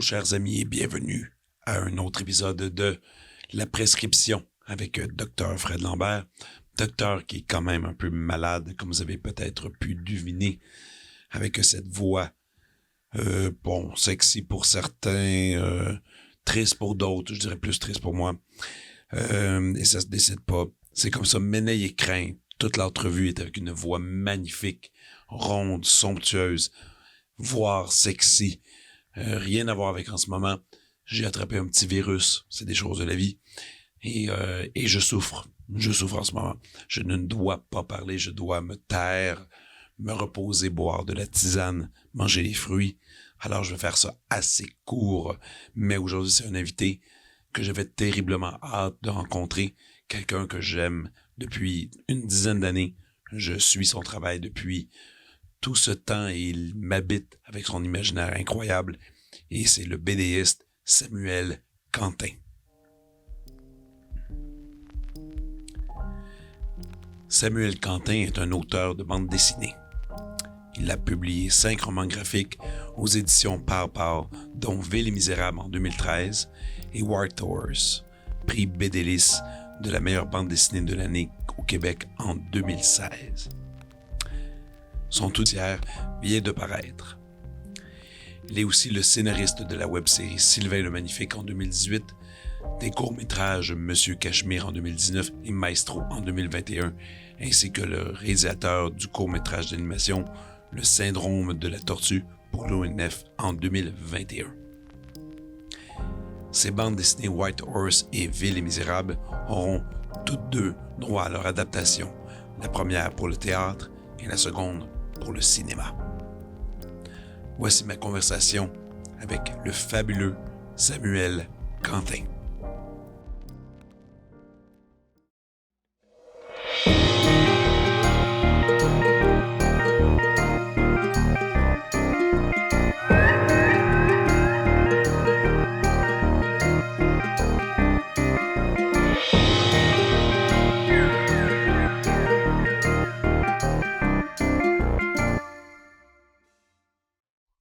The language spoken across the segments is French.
Chers amis, et bienvenue à un autre épisode de La Prescription avec Dr. Fred Lambert. Docteur qui est quand même un peu malade, comme vous avez peut-être pu deviner, avec cette voix, sexy pour certains, triste pour d'autres, je dirais plus triste pour moi. Et ça se décide pas. C'est comme ça, mais n'ayez crainte. Toute l'entrevue est avec une voix magnifique, ronde, somptueuse, voire sexy. Rien à voir avec en ce moment. J'ai attrapé un petit virus. C'est des choses de la vie. Et je souffre. Je souffre en ce moment. Je ne dois pas parler. Je dois me taire, me reposer, boire de la tisane, manger des fruits. Alors, je vais faire ça assez court. Mais aujourd'hui, c'est un invité que j'avais terriblement hâte de rencontrer. Quelqu'un que j'aime depuis une dizaine d'années. Je suis son travail depuis tout ce temps et il m'habite avec son imaginaire incroyable. Et c'est le BDiste Samuel Quentin. Samuel Quentin est un auteur de bande dessinée. Il a publié 5 romans graphiques aux éditions Pow, dont Ville et Misérable en 2013 et White Horse, prix BDLIS de la meilleure bande dessinée de l'année au Québec en 2016. Son tout-tiers vient de paraître. Il est aussi le scénariste de la web-série Sylvain le Magnifique en 2018, des courts-métrages Monsieur Cachemire en 2019 et Maestro en 2021, ainsi que le réalisateur du court-métrage d'animation Le Syndrome de la Tortue pour l'ONF en 2021. Ces bandes dessinées White Horse et Ville et Misérable auront toutes deux droit à leur adaptation, la première pour le théâtre et la seconde pour le cinéma. Voici ma conversation avec le fabuleux Samuel Quentin.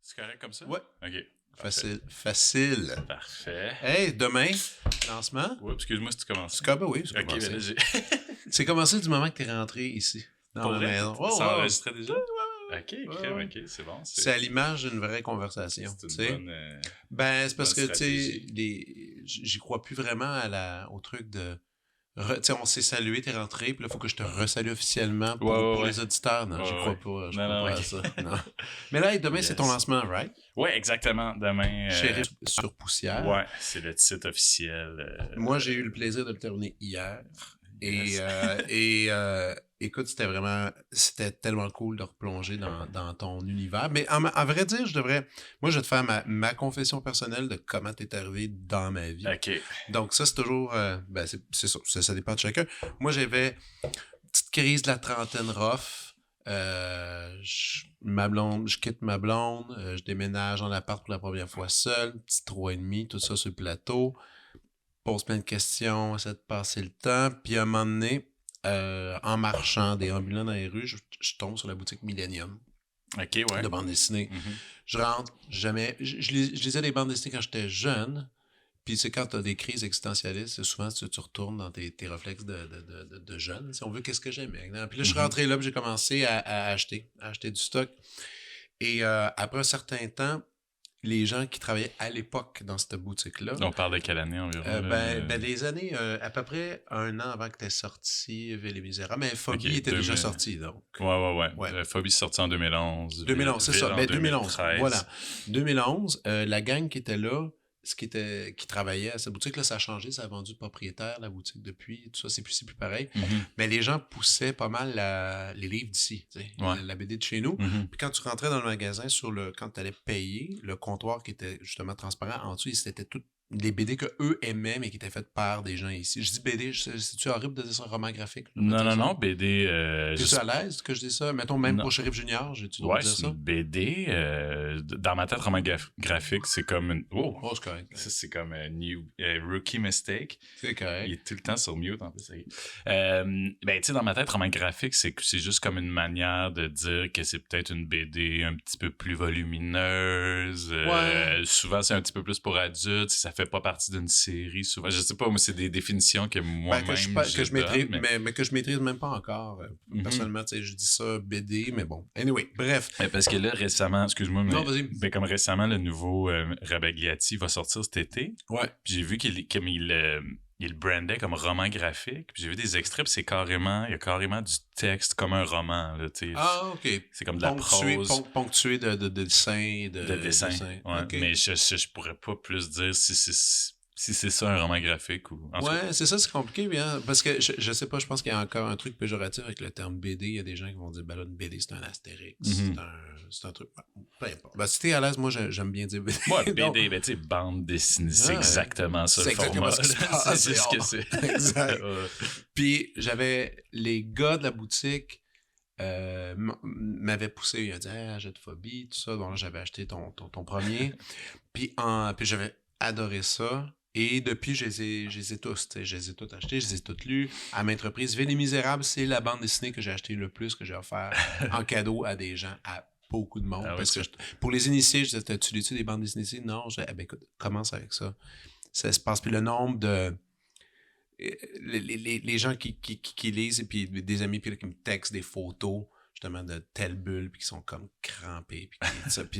C'est correct comme ça? Ouais. OK. Facile. Parfait. Hey, demain, lancement. Oups, excuse-moi si tu commences. C'est comme, oui, c'est OK, commencé. ben là, C'est commencé du moment que tu es rentré ici, dans Pour la vrai? maison. Ça enregistrait déjà? Ouais. OK, crème, OK, c'est bon. C'est à l'image d'une vraie conversation. C'est une bonne... Ben, c'est parce que, bonne tu sais, j'y crois plus vraiment au truc de... Tu sais, on s'est salué, t'es rentré, puis là, il faut que je te resalue officiellement pour les auditeurs. Non, j'y crois pas. Je crois pas à ça. Non. Mais là, demain, c'est ton lancement, right? Ouais, exactement. Demain... Shérif sur poussière. Ouais, c'est le titre officiel. Moi, j'ai eu le plaisir de le terminer hier. Yes. Écoute, c'était tellement cool de replonger dans ton univers. Mais à vrai dire, moi, je vais te faire ma confession personnelle de comment t'es arrivé dans ma vie. OK. Donc ça, c'est toujours, ça dépend de chacun. Moi, j'avais une petite crise de la trentaine rough. Je quitte ma blonde, je déménage en appart pour la première fois seul, petit 3,5, tout ça sur le plateau. Pose plein de questions, essaie de passer le temps. Puis à un moment donné, en marchant, déambulant dans les rues, je tombe sur la boutique Millennium. OK, ouais. De bande dessinée. Mm-hmm. Je rentre, jamais... Je lisais des bandes dessinées quand j'étais jeune. Puis c'est quand tu as des crises existentialistes, souvent tu retournes dans tes réflexes de jeune. Si on veut, qu'est-ce que j'aimais. Puis là, je suis rentré là, puis j'ai commencé à acheter du stock. Et après un certain temps, les gens qui travaillaient à l'époque dans cette boutique-là... On parle de quelle année environ? Des années, à peu près un an avant que tu aies sorti Ville et Misérable. Mais Phobie était déjà sorti, donc. Ouais. Phobie est sorti en 2011. 2011, c'est ça. 2011, 2013. voilà. 2011, la gang qui était là, qui travaillait à cette boutique-là, ça a changé, ça a vendu propriétaire, la boutique, depuis, tout ça, c'est plus pareil. Mm-hmm. Mais les gens poussaient pas mal les livres d'ici, la BD de chez nous. Mm-hmm. Puis quand tu rentrais dans le magasin, quand tu allais payer, le comptoir qui était justement transparent, en dessous, c'était tout les BD qu'eux aimaient, mais qui étaient faites par des gens ici. Je dis BD, c'est-tu horrible de dire ça, roman graphique? Non, BD... T'es-tu à l'aise que je dis ça? Mettons, même pour Shérif Junior, j'ai-tu le droit de dire c'est ça? une BD. Dans ma tête, roman graphique, c'est comme une... Oh, c'est correct. Ça, c'est comme un rookie mistake. C'est correct. Il est tout le temps sur mute, en plus. Ben, tu sais, dans ma tête, roman graphique, c'est juste comme une manière de dire que c'est peut-être une BD un petit peu plus volumineuse. Souvent, c'est un petit peu plus pour adultes. Ça fait pas partie d'une série. Souvent, je sais pas, moi, c'est des définitions que moi-même que je maîtrise, mais que je maîtrise même pas encore. Personnellement, tu sais, je dis ça BD, mais bon. Anyway, bref. Parce que là, récemment, excuse-moi, mais non, vas-y. Ben, comme récemment, le nouveau Rabagliati va sortir cet été. Ouais. Puis j'ai vu qu'il le brandait comme roman graphique. Puis j'ai vu des extraits, puis il y a carrément du texte comme un roman. Là, OK. C'est comme de la prose. Ponctué de dessins. De dessins. Ouais. Okay. Mais je pourrais pas plus dire si c'est ça un roman graphique ou... C'est ça, c'est compliqué, bien, parce que je sais pas, je pense qu'il y a encore un truc péjoratif avec le terme BD. Il y a des gens qui vont dire, ben là, une BD, c'est un astérix, c'est un truc... Peu importe. Ben, si t'es à l'aise, moi, j'aime bien dire BD. Ouais, BD, ben tu sais, bande dessinée, c'est exactement ça, le format. C'est exactement ça. C'est ce que c'est. Exact. Puis, j'avais les gars de la boutique m'avaient poussé, il a dit, j'ai de phobie, tout ça. Donc là, j'avais acheté ton premier. Puis j'avais adoré ça. Et depuis, je les ai tous, je les ai tous achetés, je les ai tous lus à maintes reprises. Les Misérables, c'est la bande dessinée que j'ai achetée le plus, que j'ai offert en cadeau à des gens, à beaucoup de monde. Parce que pour les initiés, je disais, tu lis-tu des bandes dessinées ici? Non, écoute, commence avec ça. Ça se passe. Puis le nombre de... Les gens qui lisent, et puis des amis puis là, qui me textent des photos, justement, de telle bulle, puis qui sont comme crampés, puis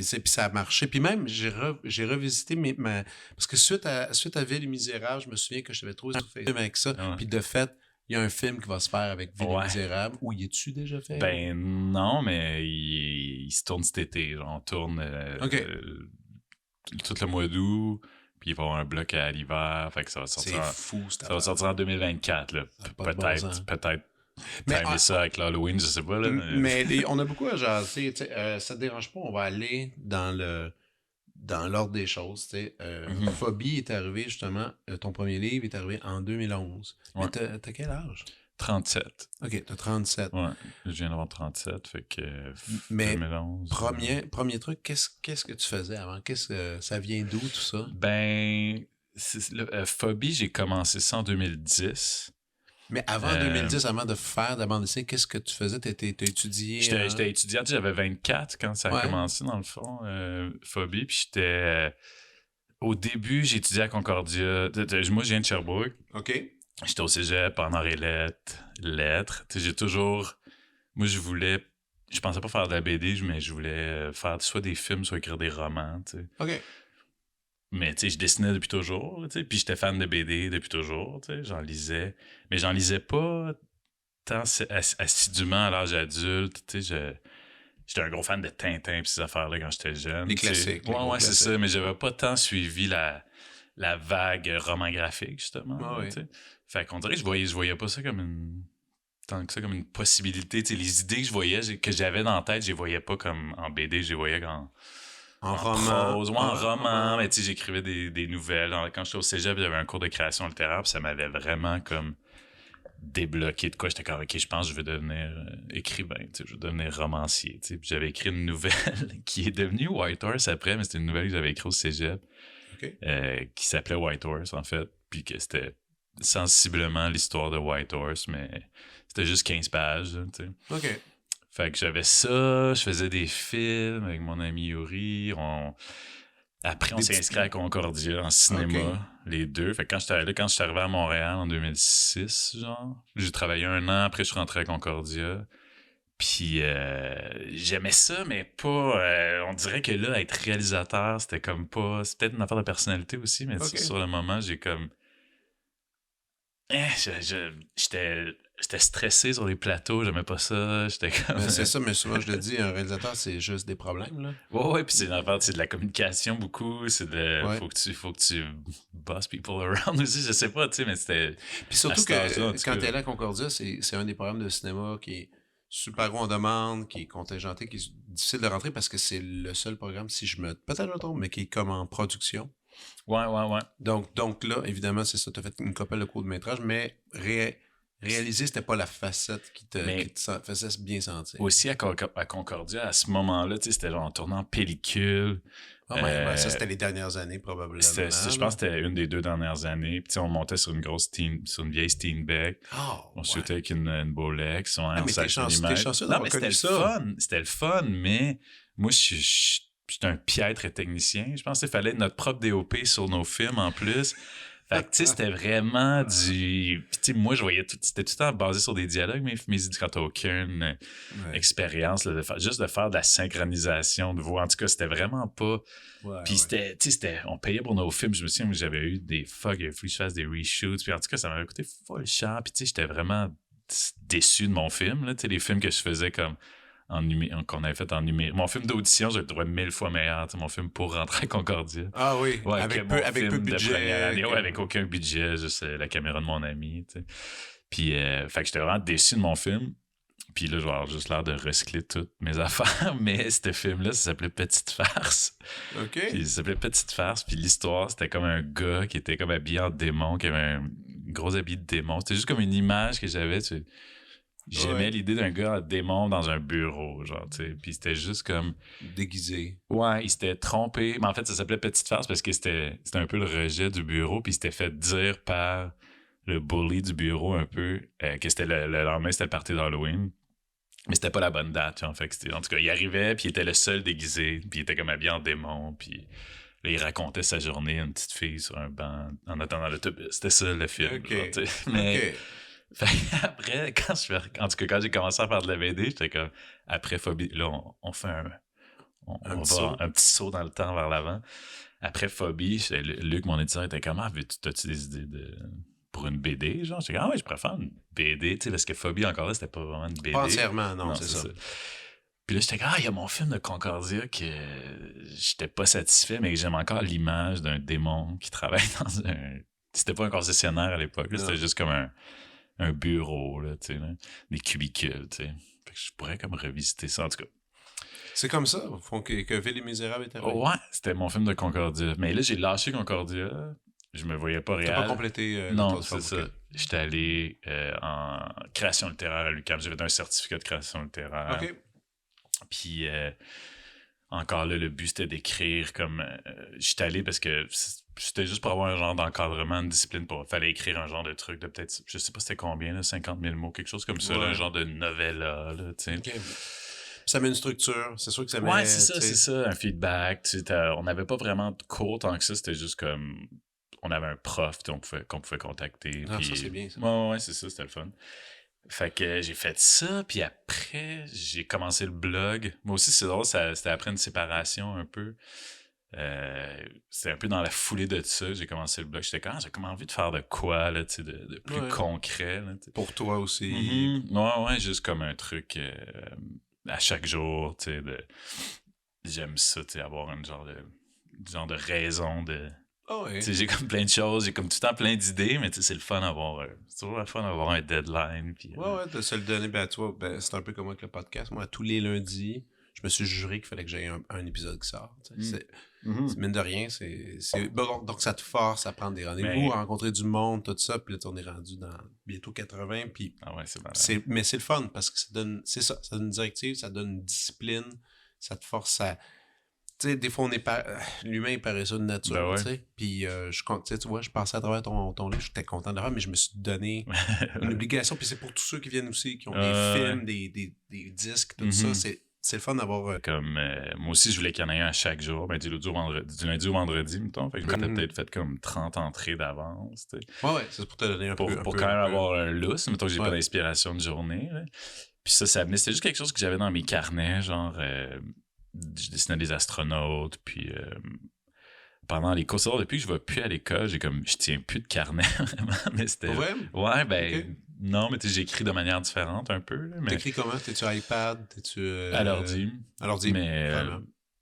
ça a marché. Puis même, j'ai revisité parce que suite à Ville et Misérable, je me souviens que je t'avais trop souffert avec ça. Puis de fait, il y a un film qui va se faire avec Ville et Misérable. Où y es-tu déjà fait? Ben non, mais il se tourne cet été. Genre, on tourne tout le mois d'août. Puis il va y avoir un bloc à l'hiver. Fait que ça va sortir. C'est fou, ça va sortir en 2024. Là. Peut-être. Mais ça avec l'Halloween, je sais pas. Là, mais on a beaucoup à jaser. Ça te dérange pas, on va aller dans l'ordre des choses. Phobie est arrivé justement, ton premier livre est arrivé en 2011. Ouais. Mais t'as quel âge? 37. OK, t'as 37. Ouais, je viens d'avoir 37, fait que mais 2011. Premier truc, qu'est-ce que tu faisais avant? Ça vient d'où tout ça? Ben, Phobie, j'ai commencé ça en 2010. Mais avant 2010, avant de faire de la bande dessinée, qu'est-ce que tu faisais? T'as étudié? J'étais étudiant, j'avais 24 quand ça a commencé, dans le fond, Phobie. Puis au début, j'ai étudié à Concordia. Moi, je viens de Sherbrooke. OK. J'étais au cégep, en arts et lettres. J'ai toujours... Moi, je pensais pas faire de la BD, mais je voulais faire soit des films, soit écrire des romans, tu sais. OK. Mais, tu sais, je dessinais depuis toujours, tu sais. Puis j'étais fan de BD depuis toujours, tu sais. J'en lisais. Mais j'en lisais pas tant assidûment à l'âge adulte, tu sais. J'étais un gros fan de Tintin et ces affaires-là quand j'étais jeune. Les classiques. Ouais, c'est ça. Mais j'avais pas tant suivi la vague roman graphique, justement. Ah, là, fait qu'on dirait que je voyais pas ça comme tant que ça comme une possibilité. T'sais, les idées que je voyais, que j'avais dans la tête, je les voyais pas comme en BD, je les voyais en roman. Prose, en roman. Mais j'écrivais des nouvelles. Quand j'étais au cégep, j'avais un cours de création littéraire, puis ça m'avait vraiment comme débloqué de quoi. J'étais comme, OK, je pense que je vais devenir écrivain, je vais devenir romancier. Puis j'avais écrit une nouvelle qui est devenue White Horse après, mais c'était une nouvelle que j'avais écrite au cégep. Qui s'appelait White Horse, en fait, puis que c'était sensiblement l'histoire de White Horse, mais c'était juste 15 pages, tu sais. OK. Fait que j'avais ça, je faisais des films avec mon ami Yuri, Après, on s'est inscrit à Concordia en cinéma, les deux. Fait que quand je suis arrivé à Montréal en 2006, genre, j'ai travaillé 1 an, après je suis rentré à Concordia. Puis j'aimais ça, mais pas... on dirait que là, être réalisateur, c'était comme pas... C'est peut-être une affaire de personnalité aussi, mais sur le moment, j'ai comme... J'étais stressé sur les plateaux, j'aimais pas ça, j'étais comme... C'est ça, mais souvent, je le dis, un réalisateur, c'est juste des problèmes, là. Ouais, puis c'est une affaire, c'est de la communication beaucoup, c'est de... Faut que tu boss people around aussi, je sais pas, tu sais, mais c'était... Puis surtout que quand t'es là à Concordia, c'est un des programmes de cinéma qui est super gros en demande, qui est contingenté, qui est difficile de rentrer parce que c'est le seul programme, si je me... Peut-être je me trompe, mais qui est comme en production. Ouais. Donc là, évidemment, c'est ça. Tu as fait une couple de courts-métrages, mais réaliser, c'était pas la facette qui te faisait bien sentir. Aussi, à Concordia, à ce moment-là, tu sais, c'était genre en tournant en pellicule. Ça, c'était les dernières années, probablement. Je pense que c'était une des 2 dernières années. Puis, on montait sur une vieille Steenbeck. On shootait avec une Bolex. Mais t'es chanceux non, mais c'était le fun. C'était le fun, mais moi, j'étais un piètre technicien. Je pense qu'il fallait notre propre DOP sur nos films en plus. Fait que, tu sais, c'était vraiment du... Puis, tu sais, moi, je voyais tout... C'était tout le temps basé sur des dialogues, mais quand t'as aucune expérience, là, juste de faire de la synchronisation de voix. En tout cas, c'était vraiment pas... Puis, tu sais, on payait pour nos films. Je me souviens, j'avais eu des fuck, il a fallu que je fasse des reshoots. Puis, en tout cas, ça m'avait coûté full cher. Puis, tu sais, j'étais vraiment déçu de mon film, là. Tu sais, les films que je faisais comme... qu'on avait fait en numérique. Mon film d'audition, je le trouvais 1000 fois meilleur. Mon film pour rentrer à Concordia. Ah oui, ouais, avec peu de budget. Ouais, avec aucun budget, juste la caméra de mon ami. T'sais. Puis, fait que j'étais vraiment déçu de mon film. Puis là, je vais avoir juste l'air de recycler toutes mes affaires. Mais ce film-là, ça s'appelait Petite Farce. OK. Puis ça s'appelait Petite Farce. Puis l'histoire, c'était comme un gars qui était comme habillé en démon, qui avait un gros habit de démon. C'était juste comme une image que j'avais, J'aimais l'idée d'un gars démon dans un bureau, genre, tu sais. Puis c'était juste comme... déguisé. Ouais, il s'était trompé. Mais en fait, ça s'appelait Petite Farce parce que c'était un peu le rejet du bureau. Puis il s'était fait dire par le bully du bureau un peu que c'était le lendemain, c'était le party d'Halloween. Mais c'était pas la bonne date, tu vois. Fait que en tout cas, il arrivait, puis il était le seul déguisé. Puis il était comme habillé en démon. Puis là, il racontait sa journée à une petite fille sur un banc en attendant l'autobus. C'était ça, le film. OK. Genre, mais... Fait après, quand j'ai commencé à faire de la BD, j'étais comme, après Phobie, là, on fait un petit saut dans le temps vers l'avant. Après Phobie, Luc, mon éditeur, était comme, t'as-tu des idées pour une BD, genre? J'étais comme, je préfère une BD, tu sais, parce que Phobie, encore là, c'était pas vraiment une BD. Pas entièrement, non, c'est ça. Puis là, j'étais comme, il y a mon film de Concordia que j'étais pas satisfait, mais que j'aime encore l'image d'un démon qui travaille dans un... C'était pas un concessionnaire à l'époque, c'était juste comme un bureau, là, tu sais, des cubicules, tu sais. Fait que je pourrais comme revisiter ça, en tout cas. C'est comme ça, au fond, que Ville et Misérables était arrivé. Ouais, c'était mon film de Concordia. Mais là, j'ai lâché Concordia. Je me voyais pas réel. T'as pas complété non, c'est ça. J'étais allé en création littéraire à l'UQAM. J'avais un certificat de création littéraire. OK. Puis, encore là, le but, c'était d'écrire comme... j'étais allé parce que... C'était juste pour avoir un genre d'encadrement, une discipline. Fallait écrire un genre de truc de peut-être, je sais pas c'était combien, là, 50 000 mots, quelque chose comme ça, là, un genre de novella, là, tu sais. Okay. Ça met une structure, c'est sûr que ça met... Ouais, c'est ça, un feedback. On n'avait pas vraiment de cours tant que ça, c'était juste comme... On avait un prof qu'on pouvait contacter. Ah, puis... ça, c'est bien, ça. Ouais, c'est ça, c'était le fun. Fait que j'ai fait ça, puis après, j'ai commencé le blog. Moi aussi, c'est drôle, c'était après une séparation un peu. C'était un peu dans la foulée de ça, j'ai commencé le blog. J'étais j'ai comme envie de faire de quoi, là, tu sais, de plus concret. Là, pour toi aussi. Mm-hmm. Ouais, juste comme un truc à chaque jour, tu sais, j'aime ça, tu sais, avoir un genre de raison de... Oh, ouais. J'ai comme plein de choses, j'ai comme tout le temps plein d'idées, mais c'est le fun d'avoir c'est toujours le fun d'avoir un deadline. Puis, ouais, de se le donner. Ben, tu vois, c'est un peu comme avec le podcast. Moi, tous les lundis, je me suis juré qu'il fallait que j'aie un épisode qui sort. C'est mine de rien, bon, donc ça te force à prendre des rendez-vous, à rencontrer du monde, tout ça. Puis là, on est rendu dans bientôt 80. Puis mais c'est le fun parce que ça donne une directive, ça donne une discipline, ça te force à... Tu sais, des fois, l'humain est paresseux de nature, tu sais. Puis, tu vois, je passais à travers ton livre, j'étais content de le faire, mais je me suis donné une obligation. Puis c'est pour tous ceux qui viennent aussi, qui ont des films, des disques, tout ça. C'est le fun d'avoir... Comme, moi aussi, je voulais qu'il y en ait un à chaque jour, du lundi au vendredi, mettons. Fait que je m'étais peut-être fait comme 30 entrées d'avance, tu sais. Ouais, c'est pour te donner un peu... Pour quand même avoir un lousse, mettons que j'ai pas d'inspiration de journée, là. Puis ça venait, c'était juste quelque chose que j'avais dans mes carnets, genre... je dessinais des astronautes, puis pendant les cours, depuis que je vais plus à l'école, je tiens plus de carnet, vraiment, mais c'était... Ouais, non, mais j'écris de manière différente un peu. Mais... T'écris comment? T'es-tu iPad? À l'ordi. À l'ordi,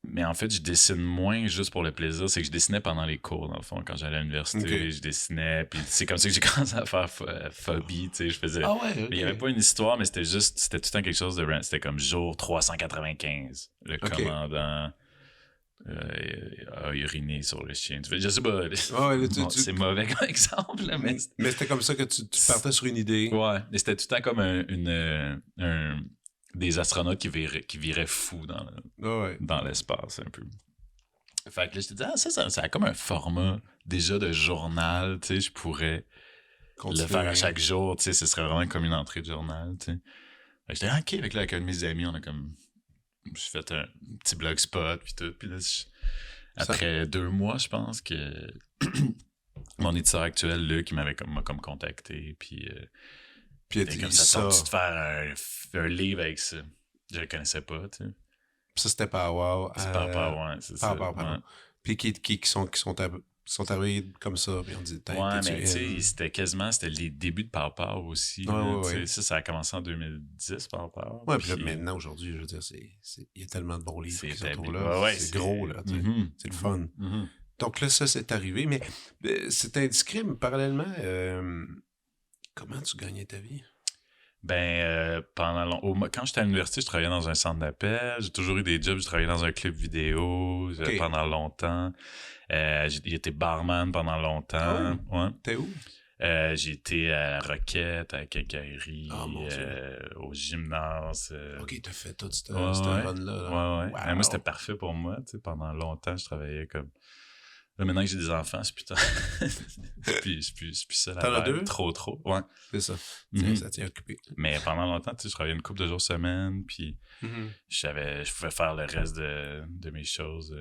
mais en fait, je dessine moins juste pour le plaisir, c'est que je dessinais pendant les cours, dans le fond, quand j'allais à l'université, je dessinais, puis c'est comme ça que j'ai commencé à faire Phobie, tu sais, je faisais... Ah ouais, il y avait pas une histoire, mais c'était tout le temps quelque chose de... C'était comme jour 395, le commandant a uriné sur le chien. Je sais pas. C'est mauvais comme exemple, là, mais c'était comme ça que tu partais sur une idée. Ouais, mais c'était tout le temps comme des astronautes qui viraient fous dans l'espace, un peu. Fait que là, je te dis, ça a comme un format déjà de journal, tu sais, je pourrais le faire à chaque jour, tu sais, ce serait vraiment comme une entrée de journal, tu sais. Fait que j'étais, OK, avec là, avec un de mes amis, on a comme... J'ai fait un petit blogspot, puis tout, puis là, après 2 mois, je pense que mon éditeur actuel, Luc, m'a comme contacté, puis il a dit comme ça, tente-tu de faire un livre avec ça? Je le connaissais pas, tu sais. Ça, c'était Power. C'est Power, c'est ça. Ouais. Puis qui sont arrivés comme ça, puis on dit... Ouais, mais tu sais, c'était les débuts de Power aussi. Ouais. Ça a commencé en 2010, Power. Ouais, puis là, maintenant, aujourd'hui, je veux dire, il y a tellement de bons livres qui se retrouvent là. Ouais, c'est gros, là, tu sais. C'est le fun. Donc là, ça, c'est arrivé, mais c'est indiscret, mais parallèlement, comment tu gagnais ta vie? Ben, quand j'étais à l'université, je travaillais dans un centre d'appel. J'ai toujours eu des jobs. J'ai travaillé dans un clip vidéo pendant longtemps. J'ai été barman pendant longtemps. Ouais. T'es où? J'ai été à la Roquette, à la Quincaillerie, au gymnase. OK, t'as fait toute cette run-là. Ouais. Wow. Mais moi, c'était parfait pour moi. Tu sais, pendant longtemps, je travaillais comme... Là, maintenant que j'ai des enfants, c'est putain. c'est plus ça. T'en as 2? Trop. Ouais. C'est ça. Ça tient occupé. Mais pendant longtemps, tu sais, je travaillais une couple de jours semaine, puis je pouvais faire le reste de mes choses.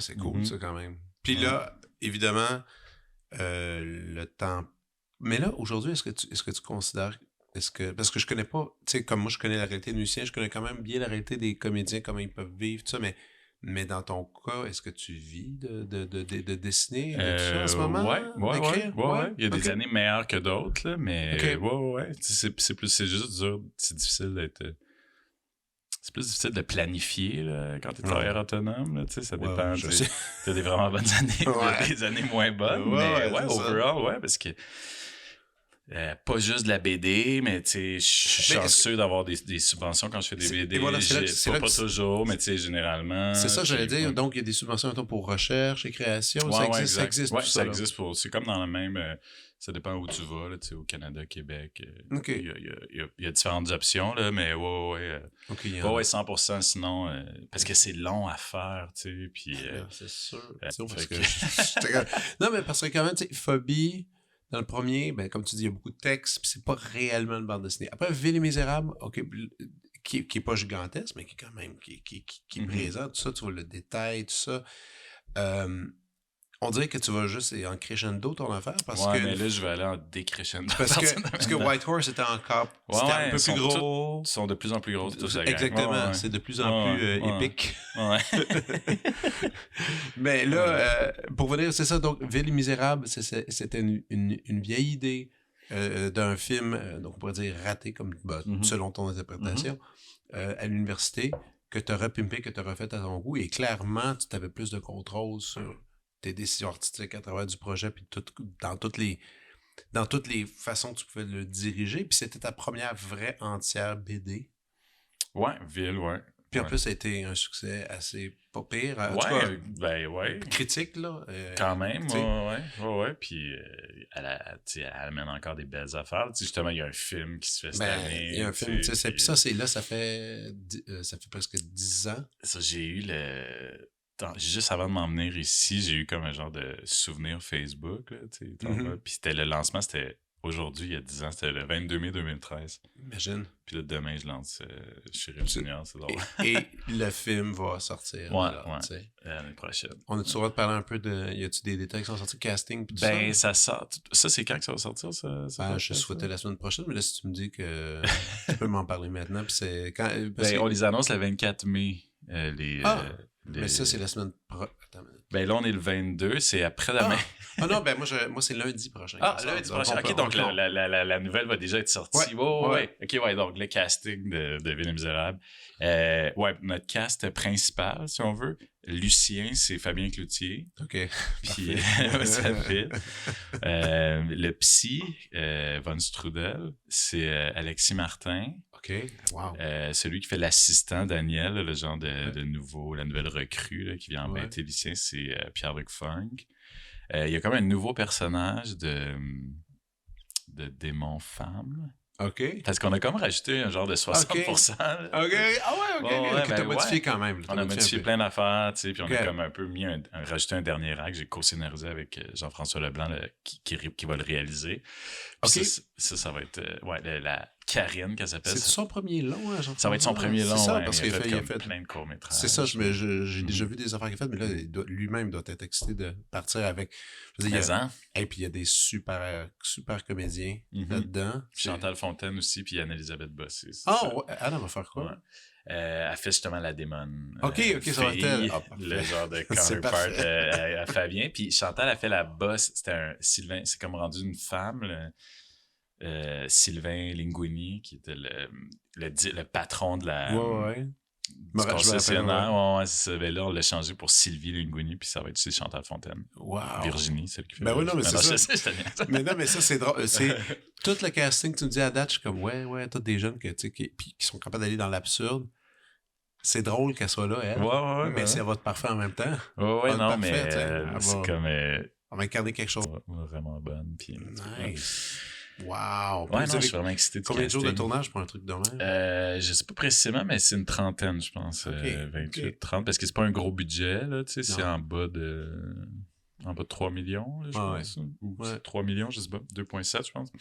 C'est cool, ça, quand même. Puis là, évidemment, le temps... Mais là, aujourd'hui, est-ce que tu considères... Parce que je connais pas... Tu sais, comme moi, je connais la réalité des musiciens, je connais quand même bien la réalité des comédiens, comment ils peuvent vivre, tout ça, mais dans ton cas, est-ce que tu vis de dessiner de tout ça en ce moment? Ouais. Il y a des années meilleures que d'autres, là, mais ouais. C'est juste dur, c'est difficile d'être... C'est plus difficile de planifier là, quand tu es travailleur autonome. Là, ça dépend. Tu as des vraiment bonnes années, des années moins bonnes. Mais overall, parce que pas juste de la BD, mais je suis chanceux d'avoir des subventions quand je fais des BD. Voilà, pas toujours, mais généralement. C'est ça, j'allais dire. Donc, il y a des subventions pour recherche et création. Ça existe. Ça existe pour. C'est comme dans le même. Ça dépend où tu vas, là, au Canada, Québec. Il y a différentes options, là, mais ouais, 100%, sinon, parce que c'est long à faire, tu sais, puis... c'est sûr. Non, mais parce que quand même, tu sais, Phobie, dans le premier, ben, comme tu dis, il y a beaucoup de textes, puis c'est pas réellement une bande dessinée. Après, Ville et Misérable, OK, qui est pas gigantesque, mais qui est quand même, qui présente tout ça, tu vois le détail, tout ça. On dirait que tu vas juste en crescendo ton affaire parce que... mais là, je vais aller en décrescendo. Parce que White Horse était encore... C'était un peu plus gros. Ils sont de plus en plus gros. Exactement. C'est de plus en plus épique. Ouais. Mais là, pour venir, c'est ça. Donc, Ville et Misérable, c'était une vieille idée d'un film, donc on pourrait dire raté, comme selon ton interprétation, à l'université, que tu aurais pimpé, que tu aurais fait à ton goût. Et clairement, tu avais plus de contrôle sur tes décisions artistiques à travers du projet, puis dans toutes les façons que tu pouvais le diriger. Puis c'était ta première vraie entière BD. Ouais, Ville, ouais. Puis en plus, ça a été un succès assez pas pire. Critique, là. Quand même, ouais. Puis elle amène encore des belles affaires. Justement, il y a un film qui se fait cette année. Il y a un film, tu sais. Puis ça fait presque 10 ans. Ça, j'ai eu juste avant de m'en venir ici, j'ai eu comme un genre de souvenir Facebook. Là, puis c'était le lancement, c'était aujourd'hui, il y a 10 ans, c'était le 22 mai 2013. Imagine. Puis là, demain, je lance Shérif Junior, c'est drôle. Et le film va sortir. L'année prochaine. On a-tu le droit de parler un peu de... Y a-tu des détails qui sont sortis, casting pis tout ça sort. Ça, c'est quand que ça va sortir, ça? Je souhaitais la semaine prochaine, mais là, si tu me dis que tu peux m'en parler maintenant, puis c'est... On les annonce le 24 mai. Mais ça, c'est la semaine prochaine. Ben là, on est le 22, c'est après-demain. Non, ben moi, c'est lundi prochain. Lundi prochain. OK, donc la nouvelle va déjà être sortie. Ouais. OK, donc le casting de Ville et Misérable. Notre cast principal, si on veut. Lucien, c'est Fabien Cloutier. OK. Puis ça fit. Le psy, Von Strudel, c'est Alexis Martin. OK. Wow. Celui qui fait l'assistant Daniel, le genre de nouveau, la nouvelle recrue là, qui vient embêter Lucien, c'est Pierre-Luc Funk. Il y a comme un nouveau personnage de démon femme. OK. Parce qu'on a comme rajouté un genre de 60%. OK. Ah ouais, OK. Ouais, T'as modifié quand même. On a modifié plein d'affaires, tu sais, puis on OK. a comme un peu rajouté un dernier acte. J'ai co-scénarisé avec Jean-François Leblanc qui va le réaliser. Puis OK. ça va être la Karine qu'elle s'appelle. C'est son premier long, hein, Jean-François? Ça va être son premier long, C'est ça, ouais, parce mais qu'il il a a fait plein de courts-métrages. C'est ça, j'ai déjà vu des affaires qu'il a faites, mais là, lui-même doit être excité de partir avec. Je veux dire, et puis il y a des super comédiens là-dedans. Puis Chantal Fontaine aussi, puis Anne-Elisabeth Bossé. Ouais, Anne va faire quoi? Ouais. Elle fait justement la démone. OK, ça va être elle. Le genre de counterpart à Fabien. Puis Chantal a fait la bosse. C'était un Sylvain, c'est comme rendu une femme, Sylvain Linguini, qui était le patron de la. Ouais. Du concessionnaire. Ouais, c'est ça. Ben là, on l'a changé pour Sylvie Linguini, puis ça va être chez Chantal Fontaine. Wow. Virginie, celle qui fait. Ben oui, non, mais c'est ça. Je mais non, mais ça, c'est drôle. C'est tout le casting que tu me dis à date, je suis comme, ouais, tous des jeunes qui sont capables d'aller dans l'absurde. C'est drôle qu'elle soit là, elle. Ouais. Mais si elle va te parfait en même temps. Ouais, non, parfait, mais c'est comme. Elle va incarner quelque chose. Vraiment bonne. Puis, nice. Wow. Ouais, non, je suis vraiment excité de combien de jours de tournage pour un truc de même? Je sais pas précisément, mais c'est une trentaine, je pense. 28, 30, parce que c'est pas un gros budget, là, tu sais, c'est en bas de 3 millions, là, je pense. Ou 3 millions, je sais pas, 2,7, je pense.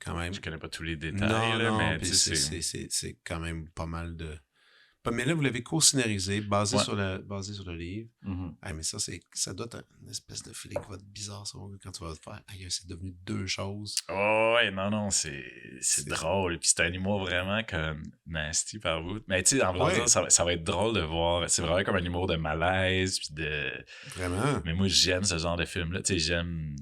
Quand même. Je connais pas tous les détails, là, mais c'est quand même pas mal de... Mais là, vous l'avez co-scénarisé, basé sur le livre. Mais ça doit être une espèce de feeling qui va être bizarre, ça, quand tu vas te faire. C'est devenu deux choses. Oh, ouais, non, c'est drôle. Puis c'est un humour vraiment comme nasty par bout. Mais tu sais, en vrai, ça va être drôle de voir. C'est vraiment comme un humour de malaise. Puis Vraiment? Mais moi, j'aime ce genre de film-là. Tu sais, j'aime.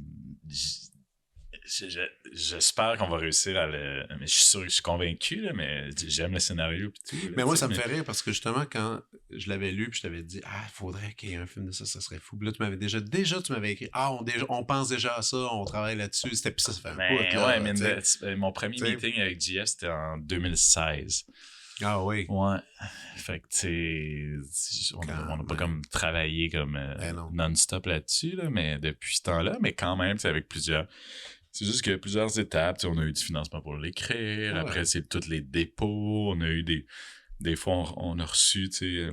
J'espère qu'on va réussir à le. Mais je suis sûr, je suis convaincu, là, mais j'aime le scénario. Pis tout, là, mais moi, ça me fait rire parce que justement, quand je l'avais lu, puis je t'avais dit, il faudrait qu'il y ait un film de ça serait fou. Puis là, tu m'avais déjà tu m'avais écrit, on pense déjà à ça, on travaille là-dessus. Puis ça fait un bout. Là, mais mon premier meeting avec JF, c'était en 2016. Ah oui. Ouais. Fait que, tu sais, on n'a pas comme travaillé comme non-stop là-dessus, là, mais depuis ce temps-là, mais quand même, c'est avec plusieurs. C'est juste qu'il y a plusieurs étapes. On a eu du financement pour l'écrire. Ouais. Après, c'est tous les dépôts. On a eu des fois, on a reçu, tu sais,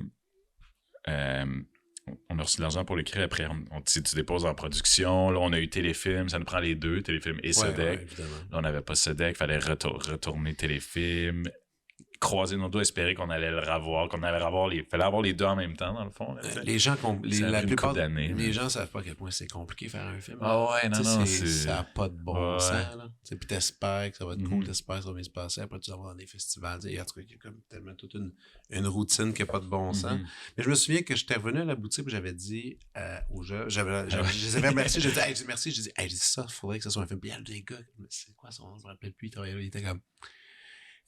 on a reçu de l'argent pour l'écrire. Après, tu déposes en production. Là, on a eu Téléfilm. Ça nous prend les deux, Téléfilm et Sodec. Là, on n'avait pas Sodec. Il fallait retourner Téléfilm. Croiser nos doigts, espérer qu'on allait le revoir, il fallait avoir les deux en même temps, dans le fond. Là, les gens, la plupart les gens savent pas à quel point c'est compliqué de faire un film. Ah ouais, non, ça n'a pas de bon sens, là. Puis t'espères que ça va être cool, t'espères que ça va bien se passer, après tu vas voir dans des festivals, il y a comme tellement toute une routine qui n'a pas de bon sens. Mais je me souviens que j'étais revenu à la boutique où j'avais dit aux gens, je les avais remerciés, j'ai dit merci, j'ai dit ça, il faudrait que ça soit un film. Puis il y a des gars, c'est quoi son nom, je me rappelle plus, il était comme...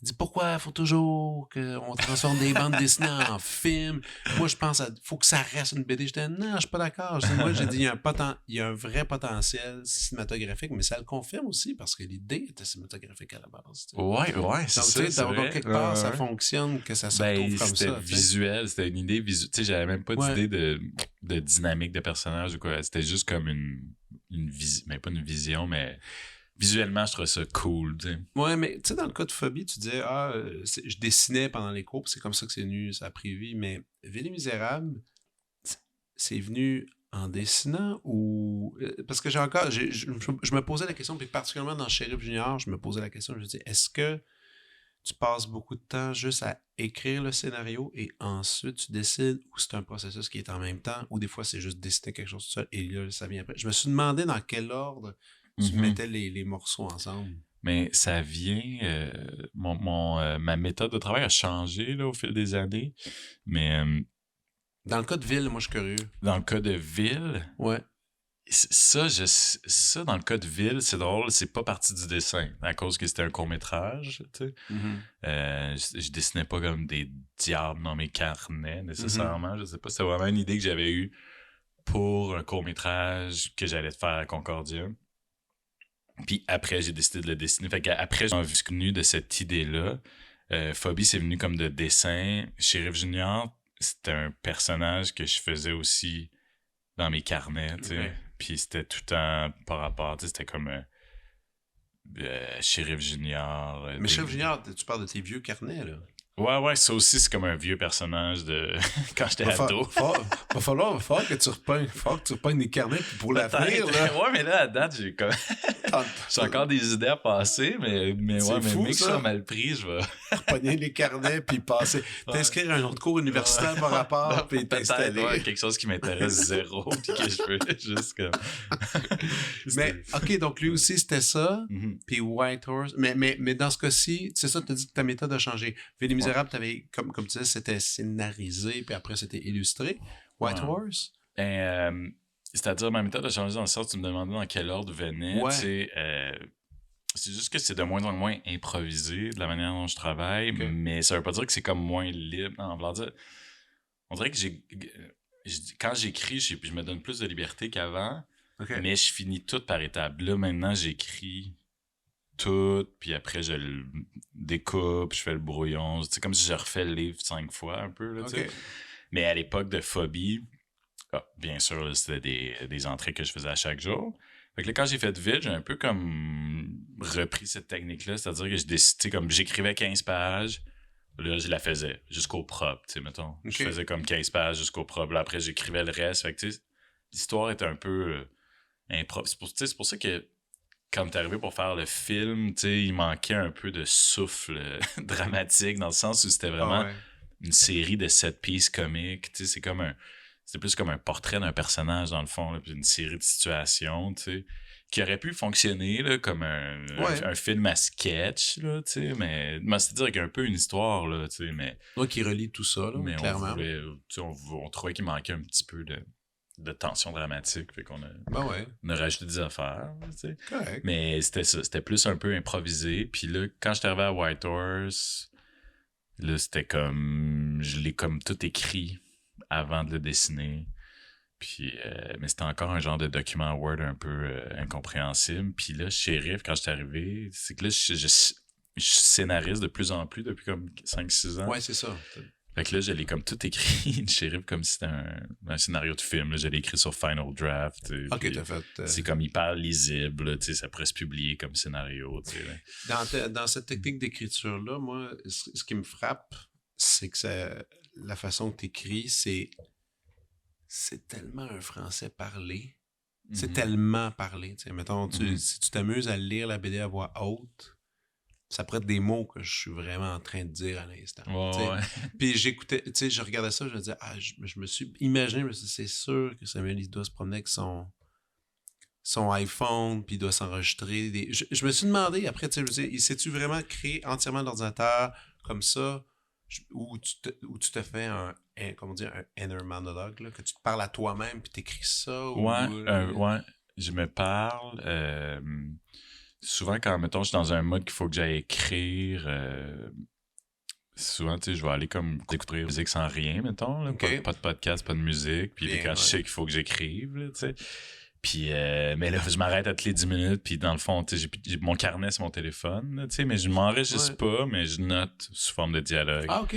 Il dit pourquoi il faut toujours qu'on transforme des bandes dessinées en films. Moi, je pense faut que ça reste une BD. J'étais non, je suis pas d'accord. Moi, j'ai dit il y a un vrai potentiel cinématographique, mais ça le confirme aussi parce que l'idée était cinématographique à la base. Ouais, c'est ça. Donc, quelque part, ça fonctionne, que ça se retrouve comme ça. C'était visuel, c'était une idée visuelle. Tu sais, j'avais même pas d'idée de dynamique de personnage ou quoi. C'était juste comme une vision, mais pas une vision, mais. Visuellement, je trouve ça cool, tu sais. Ouais, mais tu sais, dans le cas de Phobie, tu disais, je dessinais pendant les cours, c'est comme ça que c'est venu, ça a pris vie, mais Ville les Misérables, c'est venu en dessinant ou... Parce que je me posais la question, puis particulièrement dans Shérif Junior, je me posais la question, je me disais, est-ce que tu passes beaucoup de temps juste à écrire le scénario et ensuite tu décides, ou c'est un processus qui est en même temps, ou des fois c'est juste dessiner quelque chose tout seul et là, ça vient après. Je me suis demandé dans quel ordre tu mettais les morceaux ensemble. Mais ça vient... ma méthode de travail a changé là, au fil des années. Mais... dans le cas de Ville, moi, je suis curieux. Dans le cas de Ville... Ouais. Ça, dans le cas de Ville, c'est drôle, c'est pas parti du dessin, à cause que c'était un court-métrage, tu sais. Je dessinais pas comme des diables dans mes carnets, nécessairement. Je sais pas, c'était vraiment une idée que j'avais eue pour un court-métrage que j'allais faire à Concordia. Puis après, j'ai décidé de le dessiner. Fait qu'après, j'ai venu de cette idée-là. Phobie, c'est venu comme de dessin. Shérif Junior, c'était un personnage que je faisais aussi dans mes carnets, tu sais. Ouais. Puis c'était tout le temps par rapport, tu sais, c'était comme Shérif Junior. Mais Chef Junior, tu parles de tes vieux carnets, là. Ouais, ça aussi, c'est comme un vieux personnage de quand j'étais ado. Va falloir que tu repognes des carnets puis pour l'avenir, là. Ouais, mais là, à date, j'ai encore des idées à passer, mais C'est ouais, fou, mais que ça. ça mal pris, je vais... Repogner les carnets puis passer. T'inscrire à un autre cours universitaire par rapport puis Peut-être, t'installer. ouais, quelque chose qui m'intéresse zéro, puis que je veux juste comme... Mais, OK, donc lui aussi, c'était ça. Mhm. Puis White Horse. Mais dans ce cas-ci, c'est ça, tu as dit que ta méthode a changé. Fait Les Misérables, t'avais, comme tu disais, c'était scénarisé, puis après, c'était illustré. White Ouais. Horse? C'est-à-dire, ma méthode a changé dans le sens où tu me demandais dans quel ordre venait. Ouais. Tu sais, c'est juste que c'est de moins en moins improvisé de la manière dont je travaille, Ok. mais ça veut pas dire que c'est comme moins libre. Non, on dire, on dirait que quand j'écris, je me donne plus de liberté qu'avant, OK. mais je finis tout par étapes. Là, maintenant, j'écris tout, puis après, je le découpe, je fais le brouillon. C'est comme si je refais le livre 5 fois, un peu, là, tu sais. OK. Mais à l'époque de Phobie, bien sûr, là, c'était des entrées que je faisais à chaque jour. Fait que là, quand j'ai fait vite, j'ai un peu comme repris cette technique-là, c'est-à-dire que je décidais, comme j'écrivais 15 pages, là, je la faisais jusqu'au propre, tu sais, mettons. Ok. Je faisais comme 15 pages jusqu'au propre, là, après, j'écrivais le reste. Fait que, tu sais, l'histoire était un peu improv. C'est pour ça que quand t'es arrivé pour faire le film, tu sais, il manquait un peu de souffle dramatique, dans le sens où c'était vraiment Ah ouais. une série de 7 pièces comiques, tu sais, c'est plus comme un portrait d'un personnage dans le fond, là, puis une série de situations, tu sais, qui aurait pu fonctionner là, comme un film à sketch, là, tu sais, mais c'est-à-dire qu'il y a un peu une histoire, là, tu sais, mais Moi qui relie tout ça, là, on clairement. voulait, tu sais, on trouvait qu'il manquait un petit peu de tension dramatique, fait qu'on Ben ouais, on a rajouté des affaires, tu sais. correct. Mais c'était ça, c'était plus un peu improvisé. Puis là, quand j'étais arrivé à White Horse, là, c'était comme... Je l'ai comme tout écrit avant de le dessiner. Puis, mais c'était encore un genre de document Word un peu incompréhensible. Puis là, Shérif, quand j'étais arrivé, c'est que là, je scénarise de plus en plus depuis comme 5-6 ans. Ouais, c'est ça. Fait que là, je l'ai comme tout écrit, le Shérif, comme si c'était un scénario de film. Là, je l'ai écrit sur Final Draft. OK, puis t'as fait... c'est comme hyper lisible, là, tu sais, ça pourrait se publier comme scénario, tu sais. Là. Dans cette technique d'écriture-là, moi, ce qui me frappe, c'est que la façon que tu écris, c'est tellement un français parlé. C'est Mhm. tellement parlé. Tu sais, mettons, si tu t'amuses à lire la BD à voix haute, ça prête des mots que je suis vraiment en train de dire à l'instant. Tu sais. Ouais. Puis j'écoutais, tu sais, je regardais ça, je me disais, je me suis imaginé, je me suis dit, c'est sûr que Samuel, il doit se promener avec son iPhone, puis il doit s'enregistrer. Je me suis demandé, après, tu sais, je me dis, sais-tu vraiment créer entièrement l'ordinateur comme ça, où tu te fais comment dire, un inner monologue, là, que tu te parles à toi-même, puis t'écris ça? Ouais, je me parle. Souvent, quand, mettons, je suis dans un mode qu'il faut que j'aille écrire, souvent, tu sais, je vais aller comme écouter la musique sans rien, mettons, là, Ok. pas de podcast, pas de musique, puis Bien, quand je ouais. sais qu'il faut que j'écrive, là, tu sais. Puis, mais là, je m'arrête à toutes les 10 minutes, puis dans le fond, tu sais, j'ai mon carnet sur mon téléphone, là, tu sais, mais je m'enregistre pas, mais je note sous forme de dialogue. Ah, OK.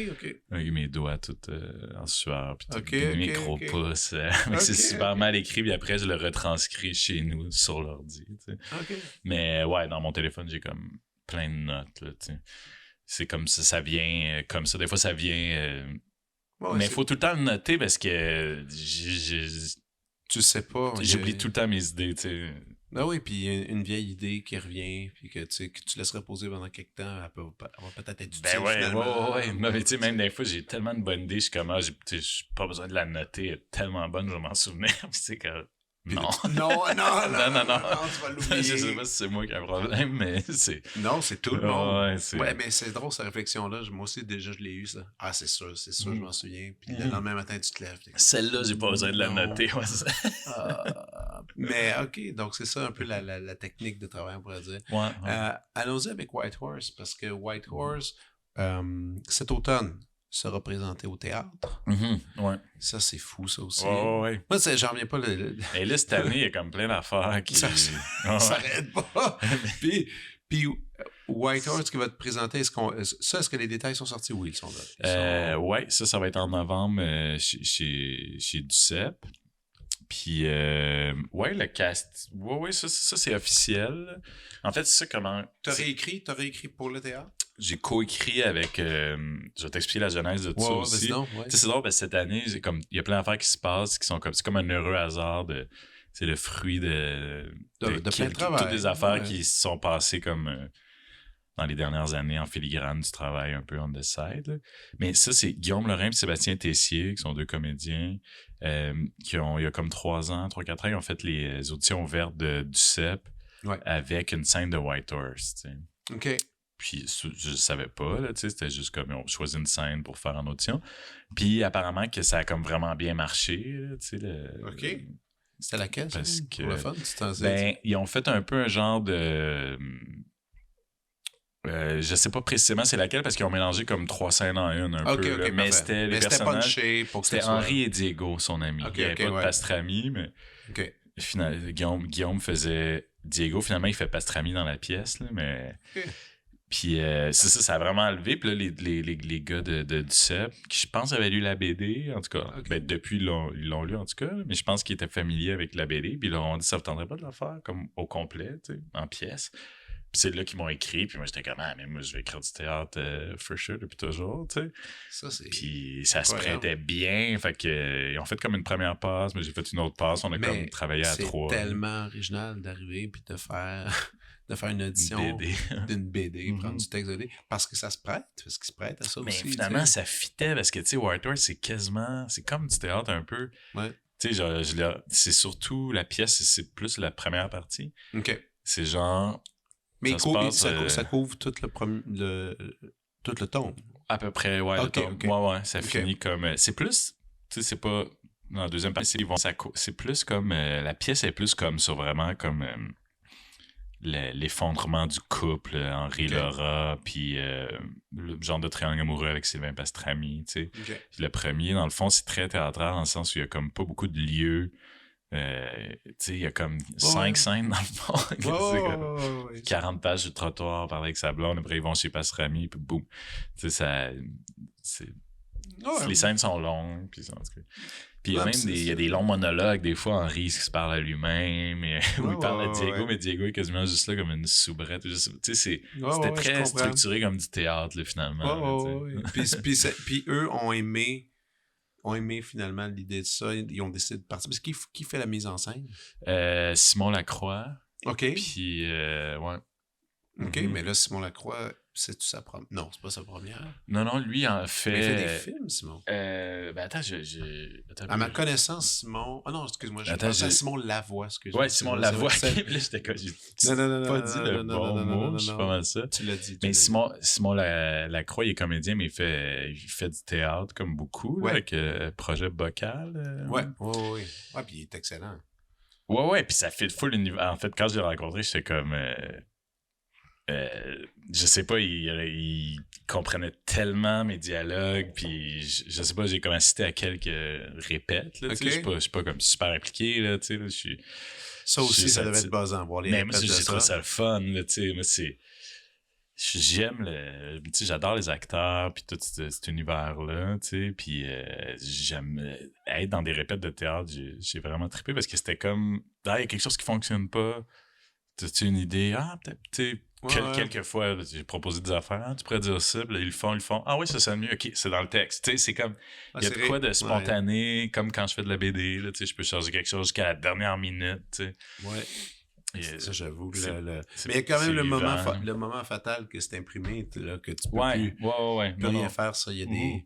Avec mes doigts tout en sueur, puis Ok, mes ok, micro-pouces. Mais Ok, c'est super ok. mal écrit, puis après, je le retranscris chez nous sur l'ordi, tu sais. OK. Mais ouais, dans mon téléphone, j'ai comme plein de notes, là, tu sais. C'est comme ça vient comme ça. Des fois, ça vient... Ouais, mais il faut tout le temps le noter parce que tu sais pas. j'oublie tout le temps mes idées, tu sais. Ah oui, puis il y a une vieille idée qui revient, puis que tu laisserais poser pendant quelques temps, elle va peut-être être utile, Ben ouais, finalement. ouais. Mais tu sais, même des fois, j'ai tellement de bonnes idées, je suis comme, j'ai pas besoin de la noter, elle est tellement bonne, je vais m'en souvenir. Puis c'est que... Puis Non. non, Non, tu vas l'oublier. Je sais pas si c'est moi qui ai un problème, mais c'est... Non, c'est tout le monde. Ouais, Ouais, mais c'est drôle, cette réflexion-là. Moi aussi, déjà, je l'ai eu, ça. Ah, c'est sûr, je m'en souviens. Puis le lendemain matin, tu te lèves. Celle-là, j'ai pas besoin de la Non. noter. Ouais, ça. Mais OK, donc c'est ça un peu la technique de travail, on pourrait dire. Ouais. Allons-y avec White Horse, parce que White Horse, cet automne, sera présenté au théâtre. Ouais. Ça, c'est fou, ça aussi. Ouais. Moi, j'en reviens pas. Et là, cette année, il y a comme plein d'affaires qui... Ça s'arrête pas. Puis Whitehorse qui va te présenter, est-ce que les détails sont sortis? Oui, ils sont là. Ouais, ça va être en novembre chez Ducep. Puis, ouais, le cast. Ouais, ça c'est officiel. En fait, c'est ça comment. T'as réécrit pour le théâtre? J'ai coécrit avec. Je vais t'expliquer la genèse de tout ça aussi. Ouais. C'est drôle parce que cette année, il y a plein d'affaires qui se passent qui sont comme. C'est comme un heureux hasard de. C'est le fruit de plein de travail. Toutes les affaires qui se sont passées comme. Dans les dernières années, en filigrane du travail un peu on the side. Là. Mais ça, c'est Guillaume Lorrain et Sébastien Tessier, qui sont 2 comédiens, qui ont, il y a comme 3 ans, 3-4 ans, ils ont fait les auditions ouvertes de Ducep avec une scène de Whitehorse. Tu sais. OK. Puis je savais pas, là, tu sais, c'était juste comme ils ont choisi une scène pour faire en audition. Puis apparemment que ça a comme vraiment bien marché, là, tu sais. OK. C'était laquelle, parce que, pour le fun? Ils ont fait un peu un genre de... je sais pas précisément c'est laquelle parce qu'ils ont mélangé comme 3 scènes en une un peu. Là. Mais c'était les personnages. C'était Henri et Diego, son ami. Il n'y avait pas de Pastrami, mais Guillaume faisait Diego. Finalement, il fait Pastrami dans la pièce. Là, mais... Puis c'est ça a vraiment levé. Puis là, les gars de Ducep, qui je pense avaient lu la BD, en tout cas. Ben, depuis, ils l'ont lu, en tout cas. Mais je pense qu'ils étaient familiers avec la BD. Puis ils leur ont dit ça ne vous tendrait pas de la faire comme au complet, tu sais, en pièce. Puis c'est là qu'ils m'ont écrit, puis moi j'étais comme mais moi je vais écrire du théâtre for sure depuis toujours, tu sais. Ça c'est. Puis ça se prêtait bien, fait que ils ont fait comme une première passe, mais j'ai fait une autre passe, on a comme travaillé à 3. C'est tellement original d'arriver puis de faire une audition d'une BD, prendre du texte de BD, parce que ça se prête, parce qu'il se prête à ça mais aussi. Mais finalement ça fitait parce que tu sais Whitehorse c'est comme du théâtre un peu. Ouais. Tu sais c'est surtout la pièce, c'est plus la première partie. OK. C'est genre mais ça couvre tout le tome. À peu près, ouais. Okay, le tome. Ouais, ça finit comme... c'est plus... Tu sais, c'est pas... Dans la deuxième partie, c'est plus comme... la pièce est plus comme sur vraiment comme... l'effondrement du couple, Henri Laura, puis le genre de triangle amoureux avec Sylvain Pastrami, tu sais. Okay. Le premier, dans le fond, c'est très théâtral dans le sens où il y a comme pas beaucoup de lieux. Tu sais, il y a comme 5 scènes dans le fond. 40 pages de trottoir, parler avec sa blonde, après ils vont chez Pastrami, puis boum. Tu sais, les scènes sont longues, puis en tout cas. Puis il y a des longs monologues, des fois, Henri qui se parle à lui-même, où il parle à Diego, mais Diego est quasiment juste là comme une soubrette. Tu sais, c'était très structuré comme du théâtre, là, finalement. Puis eux ont aimé finalement l'idée de ça. Ils ont décidé de partir. Parce qui fait la mise en scène? Simon Lacroix. OK. Puis, ouais. OK, mais là, Simon Lacroix, c'est-tu sa première? Non, c'est pas sa première. Non, lui en fait... Mais il fait des films, Simon. Attends, à ma connaissance, Simon... Ah non, excuse-moi, je pensais à Simon Lavoie, excuse-moi. Ouais, Simon Lavoie. Là, j'étais quoi? J'ai pas dit le bon mot, je suis pas mal ça. Tu l'as dit. Mais Simon Lacroix, il est comédien, mais il fait du théâtre comme beaucoup, là, avec Projet Bocal. Ouais, puis il est excellent. Ouais, puis ça fait full univers. En fait, quand je l'ai rencontré, j'étais comme... je sais pas, il comprenait tellement mes dialogues, puis je sais pas, j'ai comme assisté à quelques répètes, là, tu sais, je suis pas comme super impliqué, là, tu sais, je suis... Ça aussi, ça devait être buzzant, voir les répètes de ça. Mais moi, j'ai trouvé ça le fun, là, tu sais, moi, j'aime tu sais, j'adore les acteurs, puis tout cet univers-là, tu sais, puis j'aime être dans des répètes de théâtre, j'ai vraiment trippé, parce que c'était comme, il y a quelque chose qui fonctionne pas, t'as-tu une idée, peut-être, tu sais, quelques fois, j'ai proposé des affaires, tu pourrais dire ça, là, ils le font, ah oui, ça sonne mieux, ok, c'est dans le texte, tu sais, c'est comme, il y a de quoi de spontané, comme quand je fais de la BD, là, tu sais, je peux changer quelque chose jusqu'à la dernière minute, tu sais. Ouais. Ça, j'avoue. Mais il y a quand même le moment fatal que c'est imprimé, là, que tu peux plus rien faire, ça. Il y a des...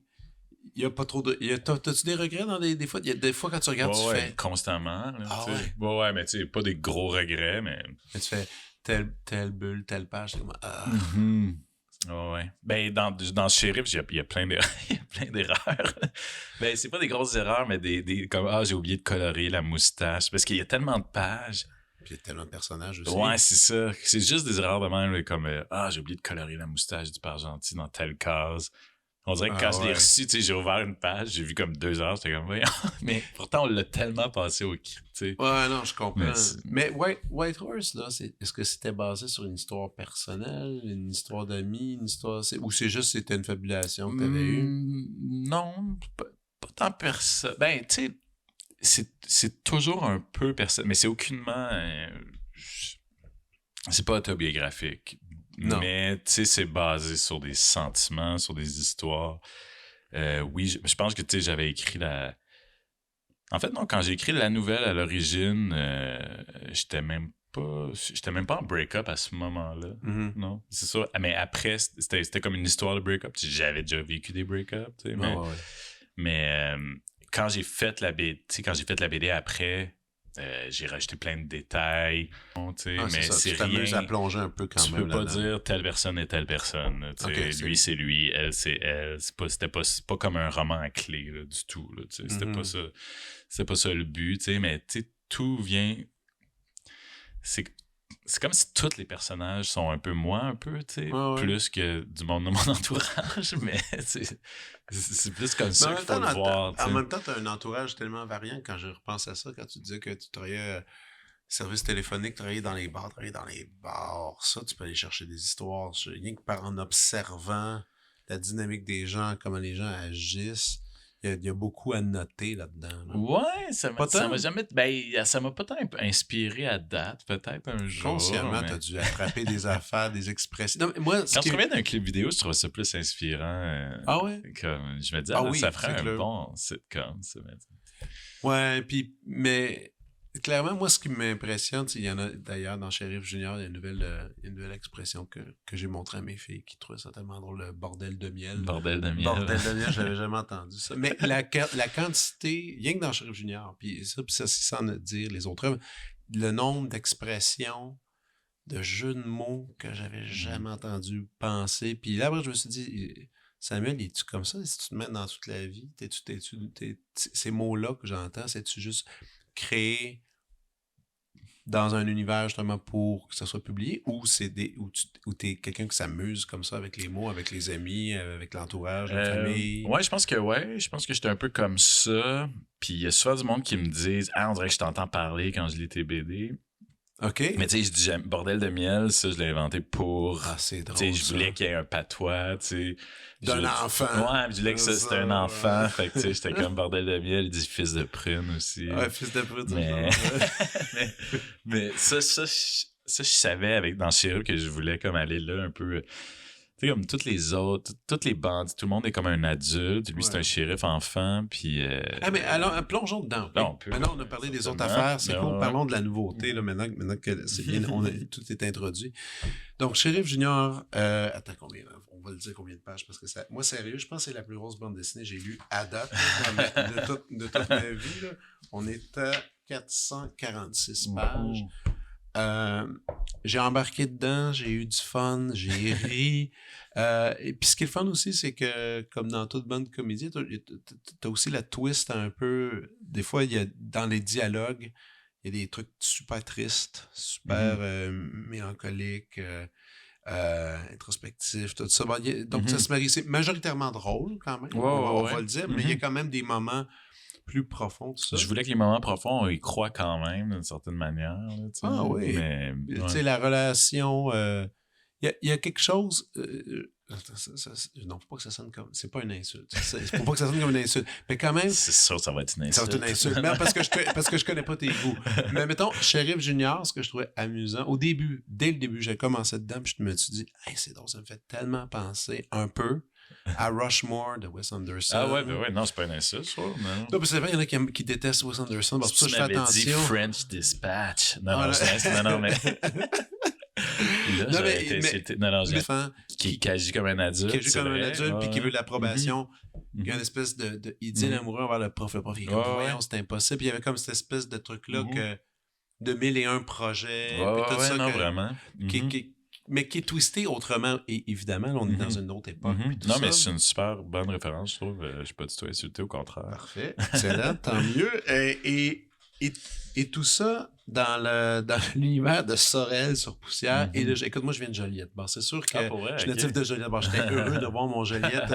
Il y a pas trop de... T'as-tu des regrets dans des fois? Il y a des fois, quand tu regardes, tu fais... constamment, là, ouais, mais tu sais, pas des gros regrets, mais... tu fais... Telle bulle, telle page, c'est comme... Ouais. Ben, dans Shérif, il y a plein d'erreurs. Ben, c'est pas des grosses erreurs, mais des comme, j'ai oublié de colorer la moustache. Parce qu'il y a tellement de pages. Puis il y a tellement de personnages aussi. Ouais, c'est ça. C'est juste des erreurs de même, comme, j'ai oublié de colorer la moustache du père gentil dans telle case. On dirait que quand je l'ai reçu, tu sais, j'ai ouvert une page, j'ai vu comme 2 heures, j'étais comme, voyons. Mais pourtant, on l'a tellement passé au cri, tu sais. Ouais, non, je comprends. Mais White Horse, là, est-ce que c'était basé sur une histoire personnelle, une histoire d'amis, une histoire... Ou c'est juste c'était une fabulation que t'avais eue? Non, pas tant personne. Ben, tu sais, c'est toujours un peu personnel, mais c'est aucunement... c'est pas autobiographique. Non. Mais, tu sais, c'est basé sur des sentiments, sur des histoires. Oui, je pense que, tu sais, j'avais écrit la... En fait, non, quand j'ai écrit la nouvelle à l'origine, j'étais même pas en break-up à ce moment-là. Mm-hmm. Non, c'est ça. Mais après, c'était comme une histoire de break-up. J'avais déjà vécu des break-up, tu sais. Mais quand j'ai fait la BD après... j'ai rajouté plein de détails, mais c'est rien. Tu à plonger un peu quand même. Tu peux pas dire telle personne est telle personne. Lui, c'est lui, elle, c'est elle. C'était pas comme un roman à clé là, du tout. Là, c'était pas ça. C'était pas ça le but. Mais tout vient. C'est comme si tous les personnages sont un peu moi, un peu, plus que du monde de mon entourage, mais c'est plus comme ça qu'il faut le voir. En même temps, tu as un entourage tellement variant quand je repense à ça, quand tu disais que tu travaillais service téléphonique, travailler dans les bars, ça, tu peux aller chercher des histoires, rien que en observant la dynamique des gens, comment les gens agissent. Il y a beaucoup à noter là-dedans. Là. Ouais, ça m'a jamais... Ben, ça m'a pas tant inspiré à date, peut-être un jour. Consciemment, mais... t'as dû attraper des affaires, des expressions. Non, mais moi, quand je trouvais d'un clip vidéo, je trouvais ça plus inspirant. Ah ouais? Comme, je me disais, oui, ça ferait un bon sitcom, ça. Ouais, puis, mais... Clairement, moi, ce qui m'impressionne, il y en a d'ailleurs dans Shérif Junior, il y a une nouvelle expression que j'ai montrée à mes filles qui trouvaient ça tellement drôle, le bordel de miel. Bordel de miel. Bordel de miel, j'avais jamais entendu ça. Mais la quantité, rien que dans Shérif Junior, puis ça sans dire les autres œuvres, le nombre d'expressions, de jeux de mots que j'avais jamais entendu penser. Puis là, après, je me suis dit, Samuel, es-tu comme ça? Si tu te mets dans toute la vie, ces mots-là que j'entends, c'est-tu juste créé dans un univers justement pour que ça soit publié ou t'es quelqu'un qui s'amuse comme ça avec les mots, avec les amis, avec l'entourage, la famille? Ouais, je pense que j'étais un peu comme ça. Puis il y a souvent du monde qui me disent « Ah, on dirait que je t'entends parler quand je lis tes BD. » OK. Mais tu sais, je dis « Bordel de miel », ça, je l'ai inventé pour... Ah, c'est drôle, tu sais, je voulais qu'il y ait un patois, tu sais. D'un enfant. Ouais, je voulais que c'était un enfant. Fait que, tu sais, j'étais comme Bordel de miel, il dit fils de prune aussi. Ouais, fils de prune, mais ça, je savais dans Shérif que je voulais comme aller là un peu... Tu sais, comme toutes les autres, toutes les bandes, tout le monde est comme un adulte. Lui, c'est un shérif enfant, puis... mais alors, plongeons dedans. Non, maintenant, on a parlé des autres affaires. C'est cool. Parlons de la nouveauté, là, maintenant que c'est bien, tout est introduit. Donc, Shérif Junior, attends, combien? On va le dire combien de pages, parce que moi, sérieux, je pense que c'est la plus grosse bande dessinée que j'ai lue à date, de toute ma vie. Là. On est à 446 pages. J'ai embarqué dedans, j'ai eu du fun, j'ai ri. Et puis ce qui est le fun aussi, c'est que comme dans toute bonne comédie, t'as aussi la twist un peu. Des fois, il y a dans les dialogues, il y a des trucs super tristes, super mélancoliques, introspectifs, tout ça. Donc ça se marie. C'est majoritairement drôle quand même, on va le dire, mais il y a quand même des moments plus profond, tout ça. Je voulais que les moments profonds, on y croit quand même, d'une certaine manière. Là, oui. Mais, tu sais, la relation... Il y a quelque chose... non, faut pas que ça sonne comme... C'est pas une insulte. Faut pas que ça sonne comme une insulte. Mais quand même... C'est sûr que ça va être une insulte. Ça va être une insulte. Mais parce que je connais pas tes goûts. Mais mettons, Shérif Junior, ce que je trouvais amusant, dès le début, j'ai commencé dedans, puis je me suis dit, hey, c'est drôle, ça me fait tellement penser un peu à Rushmore de Wes Anderson. Ah ouais, non, c'est pas une insulte, ça. Non, parce que c'est vrai, il y en a qui détestent Wes Anderson. Parce que ça, je fais attention. Dit French Dispatch. Non, mais... Qui agit comme un adulte. Qui agit comme un adulte, puis qui veut l'approbation. Il y a une espèce de idylle amoureux envers le prof. Le prof, il est comme, voyons, c'est impossible. Puis il y avait comme cette espèce de truc-là de 1001 projets. Puis tout ça. Non, vraiment. Mais qui est twisté autrement. Et évidemment, là, on est dans une autre époque. Non, mais c'est une super bonne référence, je trouve. Je ne suis pas du tout insulté, au contraire. Parfait. Excellent, tant mieux. Et tout ça, dans l'univers de Sorel sur Poussière. Et là, écoute, moi, je viens de Joliette. Bon, c'est sûr que pour vrai, je suis natif de Joliette. Bon, j'étais heureux de voir mon Joliette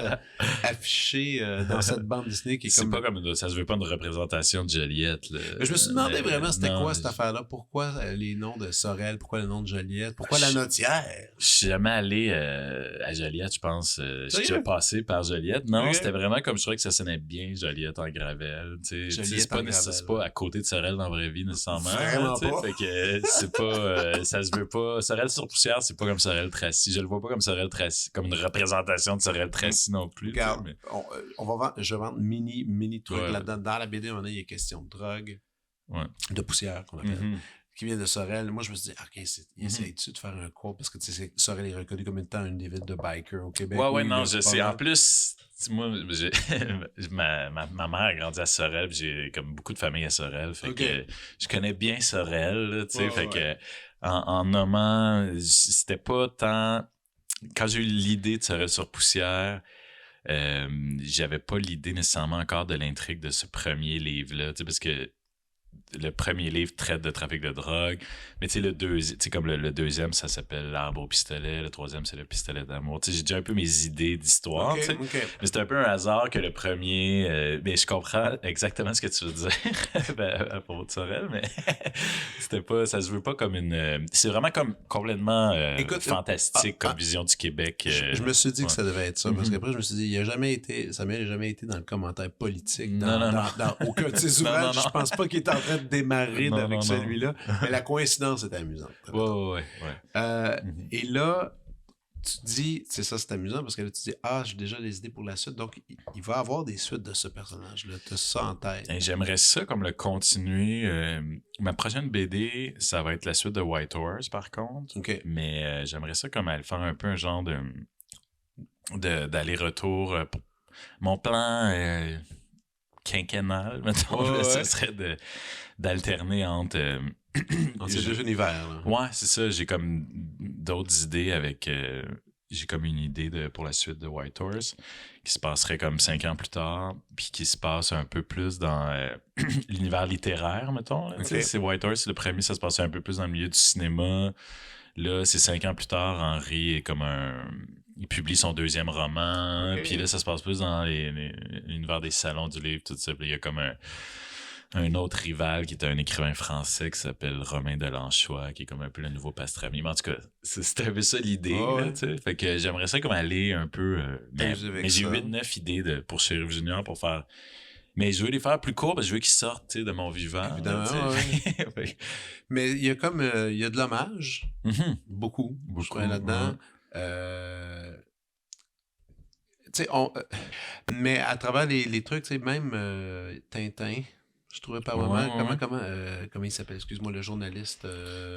affiché dans cette bande Disney qui est C'est comme... pas comme ça se veut pas une représentation de Joliette. Là. Mais je me suis demandé vraiment c'était non, quoi cette affaire-là. Pourquoi les noms de Sorel? Pourquoi le nom de Joliette? Pourquoi la notière? Je suis jamais allé à Joliette, je pense. Je suis déjà passé par Joliette. Non, Ok. c'était vraiment comme je trouvais que ça sonnait bien, Joliette en Gravel. Joliette C'est pas, en Gravel, c'est pas à côté de Sorel dans la vraie vie nécessairement. Vraiment tu sais. pas. Fait que c'est pas. Ça se veut pas. Sorel sur Poussière, c'est pas comme Sorel Tracy. Je le vois pas comme Sorel Tracy, comme une représentation de Sorel Tracy non plus. Regarde, Mais... on va vendre, je vais vendre mini trucs Ouais. là-dedans. Dans la BD, on a, il y a question de drogue, Ouais. de poussière qu'on appelle, Mhm. qui vient de Sorel. Moi, je me suis dit, OK, essaye-tu de faire un quote? Parce que tu sais, Sorel est reconnu comme étant une des villes de bikers au Québec. Ouais, où il y non, a je pas sais. mal- En plus, moi, ma mère a grandi à Sorel, puis j'ai comme beaucoup de famille à Sorel. Fait Ok. que je connais bien Sorel, là, tu sais. Ouais, fait ouais. que en nommant, c'était pas tant. Quand j'ai eu l'idée de Sorel sur Poussière, j'avais pas l'idée nécessairement encore de l'intrigue de ce premier livre-là, tu sais, parce que le premier livre traite de trafic de drogue, mais tu sais, le deuxième, ça s'appelle L'arbre au pistolet, le troisième, c'est le pistolet d'amour. Tu sais, j'ai déjà un peu mes idées d'histoire, Ok, tu sais. ok. Mais c'est un peu un hasard que le premier... mais je comprends exactement ce que tu veux dire à propos de Sorel, mais c'était pas... Ça se veut pas comme une... c'est vraiment comme complètement Écoute, fantastique comme vision du Québec. Je me suis dit que ça devait être ça, parce Mhm. qu'après, je me suis dit, il a jamais été, ça n'a jamais été dans le commentaire politique, Non, non, non. dans aucun de ses Non, ouvrages. non, non. Je pense pas qu'il est en train de démarrer Non, avec non, non. celui-là. Mais la coïncidence est amusante. Ouais. Mhm. Et là, tu dis, c'est ça, c'est amusant, parce que là, tu dis, j'ai déjà des idées pour la suite, donc il va avoir des suites de ce personnage-là. Tu as ça en tête. Et j'aimerais ça comme le continuer. Ma prochaine BD, ça va être la suite de White Horse, par contre. OK. Mais j'aimerais ça comme aller faire un peu un genre d'aller-retour. Mon plan quinquennal, mettons, Ouais, là, ouais. ça serait d'alterner entre... Dans ces deux univers, là. Ouais, c'est ça. J'ai comme d'autres idées avec... j'ai comme une idée pour la suite de White Horse qui se passerait comme 5 ans plus tard, puis qui se passe un peu plus dans l'univers littéraire, mettons. Là, Ok. tu sais. C'est White Horse, le premier, ça se passait un peu plus dans le milieu du cinéma. Là, c'est 5 ans plus tard, Henry est comme il publie son deuxième roman, Ok. puis là, ça se passe plus dans l'univers des salons du livre, tout ça. Puis il y a comme un autre rival qui est un écrivain français qui s'appelle Romain Delanchois, qui est comme un peu le nouveau Pastrami. Mais en tout cas, c'était un peu ça l'idée. Oh, là, ouais. tu sais. Fait que j'aimerais ça comme aller un peu... mais avec j'ai ça. 8-9 idées pour Sheriff Junior pour faire... Mais je veux les faire plus courts parce que je veux qu'ils sortent tu sais, de mon vivant. Évidemment, là, tu sais. Fait que- Mais il y a comme, il y a de l'hommage, Mhm. beaucoup, je Beaucoup, crois, là-dedans. Tu sais, mais à travers les trucs, tu sais, même Tintin, je trouvais pas Ouais, vraiment, ouais. comment il s'appelle, excuse-moi, le journaliste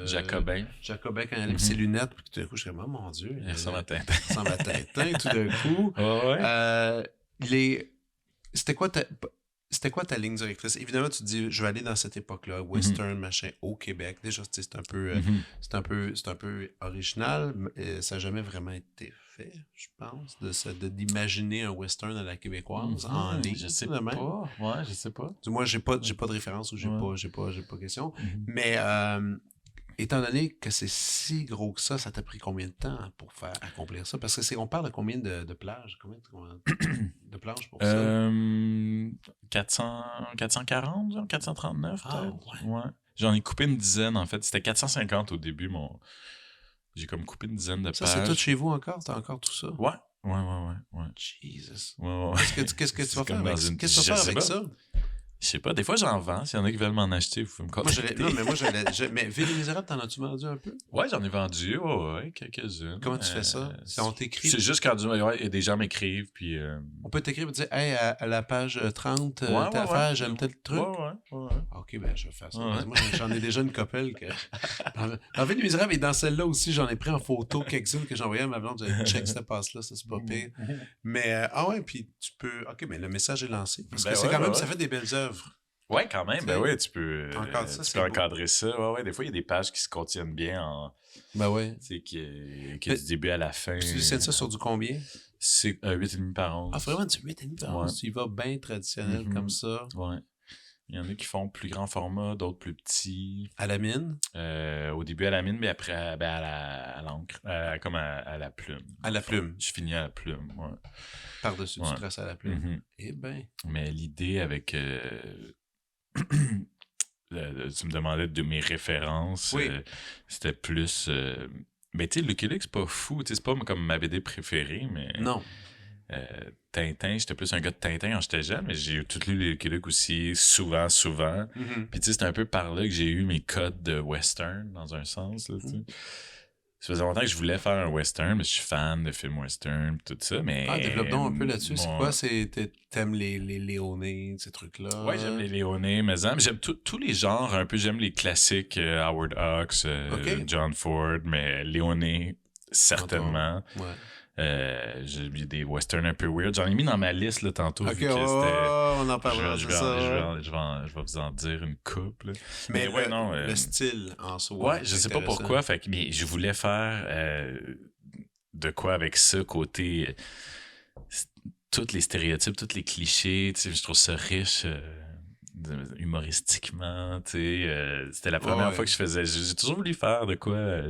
Jacobin. Jacobin, quand il enlève ses lunettes, puis tout d'un coup, je suis comme, oh mon Dieu, Il ressemble à Tintin. il ressemble à Tintin, tout d'un coup. Ouais. C'était quoi ta ligne directrice? Évidemment, tu te dis, je vais aller dans cette époque-là, western, machin, au Québec. Déjà, tu sais, c'est un peu, Mhm. c'est un peu original. Mais, ça n'a jamais vraiment été fait, je pense, d'imaginer un western à la québécoise en ligne. Je sais de même. pas. Ouais, je sais pas. Du moins, j'ai pas de référence ou j'ai Ouais. pas question. Mhm. Mais étant donné que c'est si gros que ça t'a pris combien de temps pour faire accomplir ça? Parce que on parle de combien de plages? Combien de planches pour ça? 440, genre, 439 Ah, peut-être. Ouais. J'en ai coupé une dizaine, en fait. C'était 450 au début, j'ai comme coupé une dizaine de Ça, pages. c'est tout chez vous encore? T'as encore tout ça? Ouais. Ouais. Jesus. Ouais. Qu'est-ce que tu C'est vas faire comme avec dans ça? une- Qu'est-ce que tu vas je faire sais avec pas. ça? Je sais pas, des fois j'en vends. S'il y en a qui veulent m'en acheter, vous pouvez me contacter. Mais Ville des Misérables, t'en as-tu vendu un peu? Ouais, j'en ai vendu, ouais, quelques-unes. Comment tu fais ça? Si on t'écrit? C'est juste quand il y a des gens m'écrivent, puis... On peut t'écrire et dire, hey, à la page 30, telle ouais. affaire, j'aime tel truc. Ouais. Ah, ok, ben je vais faire ça. Ouais. Parce que moi, j'en ai déjà une couple que. Dans Ville des Misérables et dans celle-là aussi, j'en ai pris en photo quelques-unes que j'ai envoyées à ma blonde. J'ai dit, check cette passe-là, ça c'est pas pire. Mais, puis tu peux. Ok, mais le message est lancé. Parce que Ben c'est ouais, quand même, ouais. ça fait des belles œuvres. Ouais, quand même. Ben T'sais, oui, tu peux, encadre ça, tu c'est peux beau. encadrer ça. Ouais. Des fois, il y a des pages qui se contiennent bien Ben ouais. tu sais, qui Mais- du début à la fin. Tu dessines ça sur du combien? C'est 8,5 par 11. Ah, vraiment, du 8,5 par 11. Ouais. Tu y vas bien traditionnel Mhm. comme ça. Ouais. Il y en a qui font plus grand format, d'autres plus petits. À la mine? Au début à la mine, mais après à l'encre, comme à la plume. À la plume. Je finis à la plume, ouais. Par-dessus, tu traces à la plume. Mm-hmm. Eh ben. Mais l'idée avec... tu me demandais de mes références. Oui. C'était plus... mais tu sais, Lucky Luke, c'est pas fou. C'est pas comme ma BD préférée, mais... Non. Tintin, j'étais plus un gars de Tintin quand j'étais jeune, mais j'ai tout lu Lucky Luke aussi, souvent. Mm-hmm. Puis tu sais, c'était un peu par là que j'ai eu mes codes de western, dans un sens. Là, ça faisait longtemps que je voulais faire un western, mais je suis fan de films western tout ça, mais... Développe donc un peu là-dessus. C'est quoi? T'aimes les Léonés, ces trucs-là? Ouais, j'aime les Léonés, mais j'aime tous les genres un peu. J'aime les classiques, Howard Hawks, John Ford, mais Léonés, certainement. Ouais. J'ai mis des westerns un peu weird. J'en ai mis dans ma liste là, tantôt. Ok, vu que on en parlera, je c'est ça. vais vous en dire une couple. Là. Mais ouais, non. Le style en soi. Ouais, je sais pas pourquoi. Mais je voulais faire de quoi avec ça, côté tous les stéréotypes, tous les clichés. Je trouve ça riche. Humoristiquement, c'était la première fois que je faisais. J'ai toujours voulu faire de quoi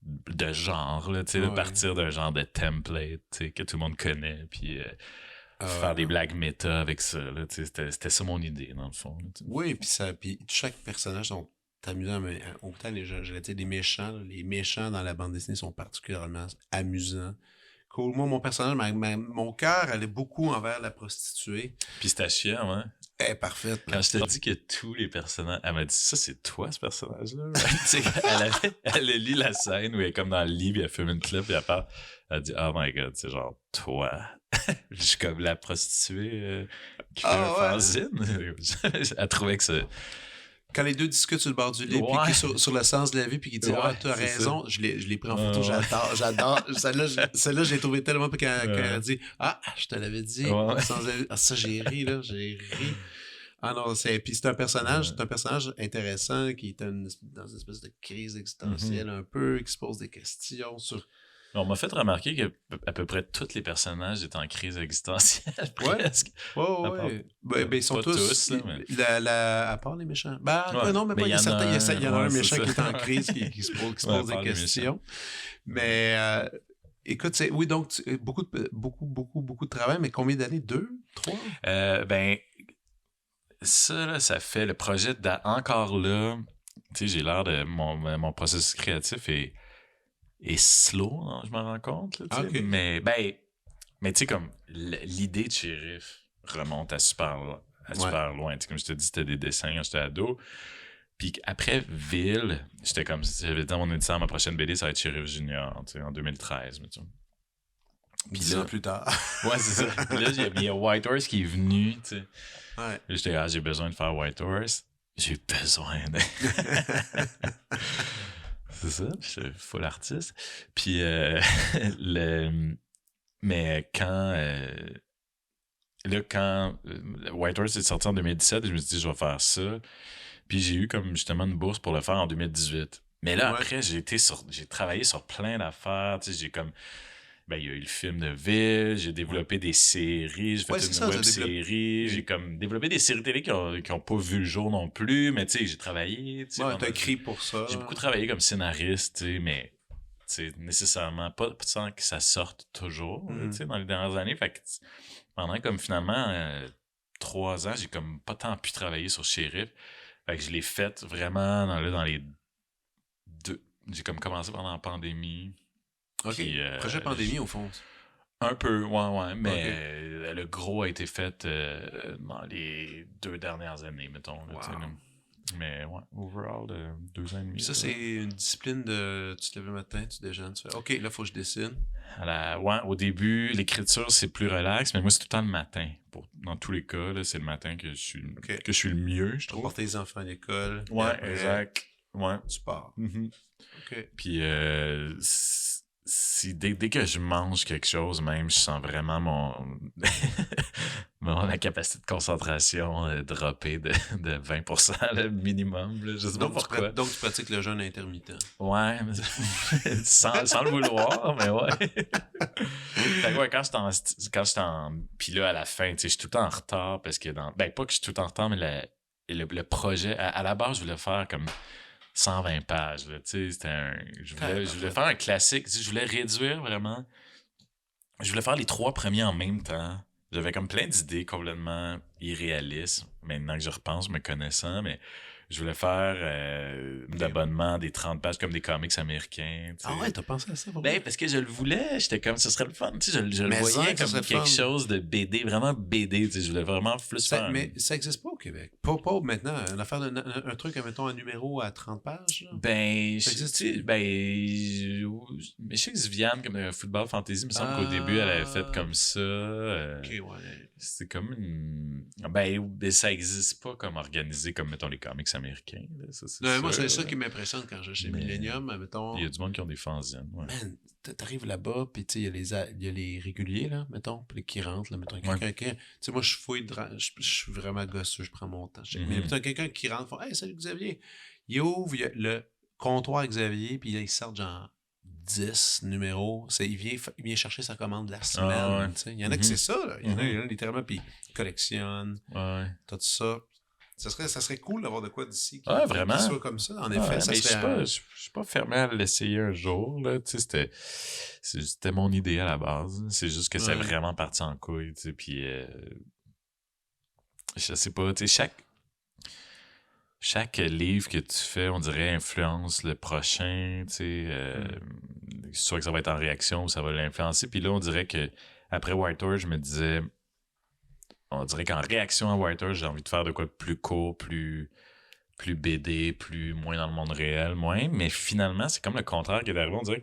de genre, là, de partir d'un genre de template que tout le monde connaît, puis faire des blagues méta avec ça. Là, c'était ça mon idée, dans le fond. Là, oui, puis chaque personnage sont amusants, mais autant les méchants, les méchants dans la bande dessinée sont particulièrement amusants. Cool. Moi, mon personnage, mon cœur allait beaucoup envers la prostituée. Pistachia, ouais. Elle est parfaite. Quand je t'ai dit que tous les personnages... Elle m'a dit, ça, c'est toi, ce personnage-là? Elle a lu la scène où elle est comme dans le lit, puis elle fume une clope, puis elle parle. Elle dit, oh my God, c'est genre toi. Je suis comme la prostituée qui fait un fanzine. Elle trouvait que ça... Quand les deux discutent sur le bord du lit, puis qui sur le sens de la vie, puis qui disent t'as raison, je l'ai pris en photo, j'adore. Celle-là, je l'ai trouvé tellement, puis quand elle a dit je te l'avais dit, ça j'ai ri. Ah non, puis c'est un personnage intéressant qui est dans une espèce de crise existentielle un peu, qui se pose des questions sur... On m'a fait remarquer que à peu près tous les personnages étaient en crise existentielle, presque. Ouais. Ben, ils sont tous là, à part les méchants. Non, mais il y en a un méchant qui est en crise, qui se pose des questions. Mais écoute, oui, donc beaucoup de travail, mais combien d'années? 2? 3? Ça, là, ça fait le projet encore là. Tu sais, j'ai l'air de mon processus créatif est slow, hein, je me rends compte. Là, okay. Mais tu sais, comme l'idée de Shérif remonte à super loin. T'sais, comme je te dis, c'était des dessins quand j'étais ado. Puis après Ville, j'étais comme, j'avais dit dans mon édition, ma prochaine BD, ça va être Shérif Junior, en 2013. Puis 10 ans plus tard. Ouais, c'est ça. Puis là, il y a White Horse qui est venu, tu sais. Ouais. J'étais j'ai besoin de faire White Horse. J'ai besoin de... C'est ça, je suis full artiste. Puis, mais quand White Horse est sorti en 2017, je me suis dit, je vais faire ça. Puis j'ai eu comme justement une bourse pour le faire en 2018. Mais là, après, j'ai travaillé sur plein d'affaires. Tu sais, j'ai comme... il y a eu le film de Ville, j'ai développé des séries, j'ai fait une web-série, j'ai comme développé des séries télé qui ont pas vu le jour non plus, mais tu sais, j'ai travaillé. T'as écrit pour ça. J'ai beaucoup travaillé comme scénariste, mais nécessairement pas sans que ça sorte toujours, dans les dernières années. Fait que pendant comme finalement 3 ans, j'ai comme pas tant pu travailler sur Shérif. Fait que je l'ai fait vraiment dans les 2. J'ai comme commencé pendant la pandémie. OK. Puis, projet pandémie, au fond. Un peu, ouais. Mais le gros a été fait dans les 2 dernières années, mettons. Là, mais ouais, overall, 2 ans et demi. Ça, c'est une discipline de... Tu te lèves le matin, tu déjeunes, tu fais « OK, là, il faut que je dessine. » au début, l'écriture, c'est plus relax, mais moi, c'est tout le temps le matin. Dans tous les cas, là, c'est le matin que je suis le mieux, je trouve. Pour porter les enfants à l'école. Ouais, exact. Ouais. Tu pars. Mm-hmm. OK. Puis, dès que je mange quelque chose, même, je sens vraiment ma capacité de concentration dropper de 20% le minimum. Là. Je sais pas pourquoi. Donc, tu pratiques le jeûne intermittent. Ouais, sans le vouloir, mais ouais. Fait que ouais, quand j'étais en... Puis là, à la fin, tu sais, je suis tout le temps en retard parce que pas que je suis tout le temps en retard, mais le projet, à la base, je voulais faire comme 120 pages. Là, je voulais faire un classique. Je voulais réduire vraiment. Je voulais faire les 3 premiers en même temps. J'avais comme plein d'idées complètement irréalistes. Maintenant que je repense, me connaissant, mais je voulais faire d'abonnement des 30 pages comme des comics américains. Ah ouais, t'as pensé à ça pour Ben, parce que je le voulais, j'étais comme, ce serait le fun. Je le voyais comme quelque chose de BD, vraiment BD. Je voulais vraiment plus faire. Mais ça n'existe pas au Québec. Pas maintenant. Une affaire un truc, mettons, un numéro à 30 pages. Là. Ben, je sais que Viviane, comme un football fantasy, il me semble qu'au début, elle avait fait comme ça. Ok, ouais. C'est comme une. Ben, ça existe pas comme organisé, comme, mettons, les comics américains. Là. Non, moi, c'est ça qui m'impressionne quand je vais chez Millennium, mettons. Il y a du monde qui ont des fanzines. Ouais. Man, t'arrives là-bas, puis tu sais, il y a les réguliers, là, mettons, puis qui rentrent, là, mettons, quelqu'un qui... Tu sais, moi, je fouille, je suis vraiment gosseux, je prends mon temps. Mais mettons, quelqu'un qui rentre, fait « Hey, salut Xavier! » Il ouvre le comptoir Xavier, puis il sort genre 10 numéros. Il vient chercher sa commande de la semaine. Ouais. Il y en a que c'est ça, là. Il y en a littéralement, puis il collectionne. Tout ça. Ça serait cool d'avoir de quoi d'ici qui soit comme ça. En effet, ça serait... Je suis pas fermé à l'essayer un jour. Là. C'était mon idée à la base. C'est juste que c'est vraiment parti en couille. Puis, je sais pas, chaque livre que tu fais, on dirait, influence le prochain. Soit que ça va être en réaction ou ça va l'influencer. Puis là, on dirait que après White Horse, je me disais... On dirait qu'en réaction à White Horse, j'ai envie de faire de quoi de plus court, plus BD, moins dans le monde réel, mais finalement, c'est comme le contraire qui est arrivé. On dirait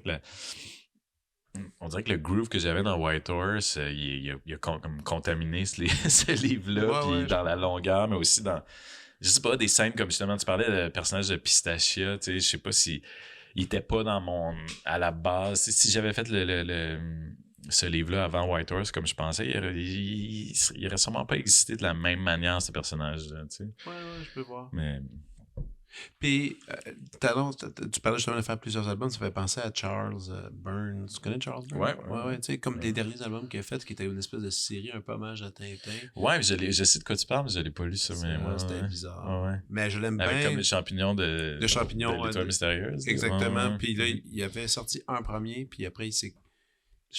que le groove que j'avais dans White Horse, il a comme contaminé ce livre-là, puis dans la longueur, mais aussi dans, je sais pas, des scènes comme justement, tu parlais de personnage de Pistachia, je sais pas si il était pas dans à la base, si j'avais fait ce livre-là avant White Horse, comme je pensais, il aurait sûrement pas existé de la même manière, ce personnage-là, tu sais. Ouais, je peux voir. Mais... Puis, tu parlais justement de faire plusieurs albums, ça fait penser à Charles Burns. Tu connais Charles Burns? Ouais, tu sais, comme les derniers albums qu'il a fait, qui était une espèce de série, un peu hommage à Tintin. Ouais, je sais de quoi tu parles, mais je l'ai pas lu, ça. C'était bizarre. Ouais. Mais je l'aime bien. Avec comme les champignons de l'Étoile mystérieuse. Exactement. Puis là, il avait sorti un premier, puis après, je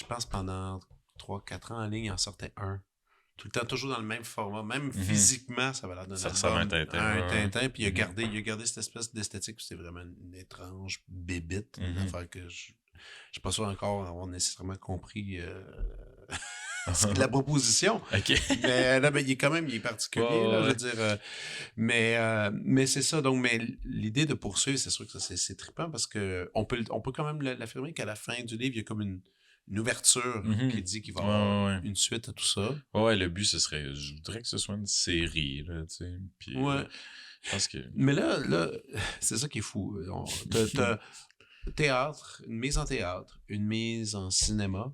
pense pendant 3-4 ans en ligne, il en sortait un. Tout le temps, toujours dans le même format. Même physiquement, ça va l'air d'un album. Un Tintin. Puis il a gardé cette espèce d'esthétique. C'était vraiment une étrange bébite. Une affaire que je suis pas sûr encore d'avoir nécessairement compris la proposition. Okay. Mais là, il est particulier. Là, je veux dire. Mais c'est ça. Donc, mais l'idée de poursuivre, c'est sûr que ça, c'est trippant parce que on peut quand même l'affirmer qu'à la fin du livre, il y a comme une ouverture qui dit qu'il va y avoir une suite à tout ça. Ouais, le but, je voudrais que ce soit une série, là, tu sais. Puis, je pense que... Mais là, c'est ça qui est fou. T'as théâtre, une mise en théâtre, une mise en cinéma.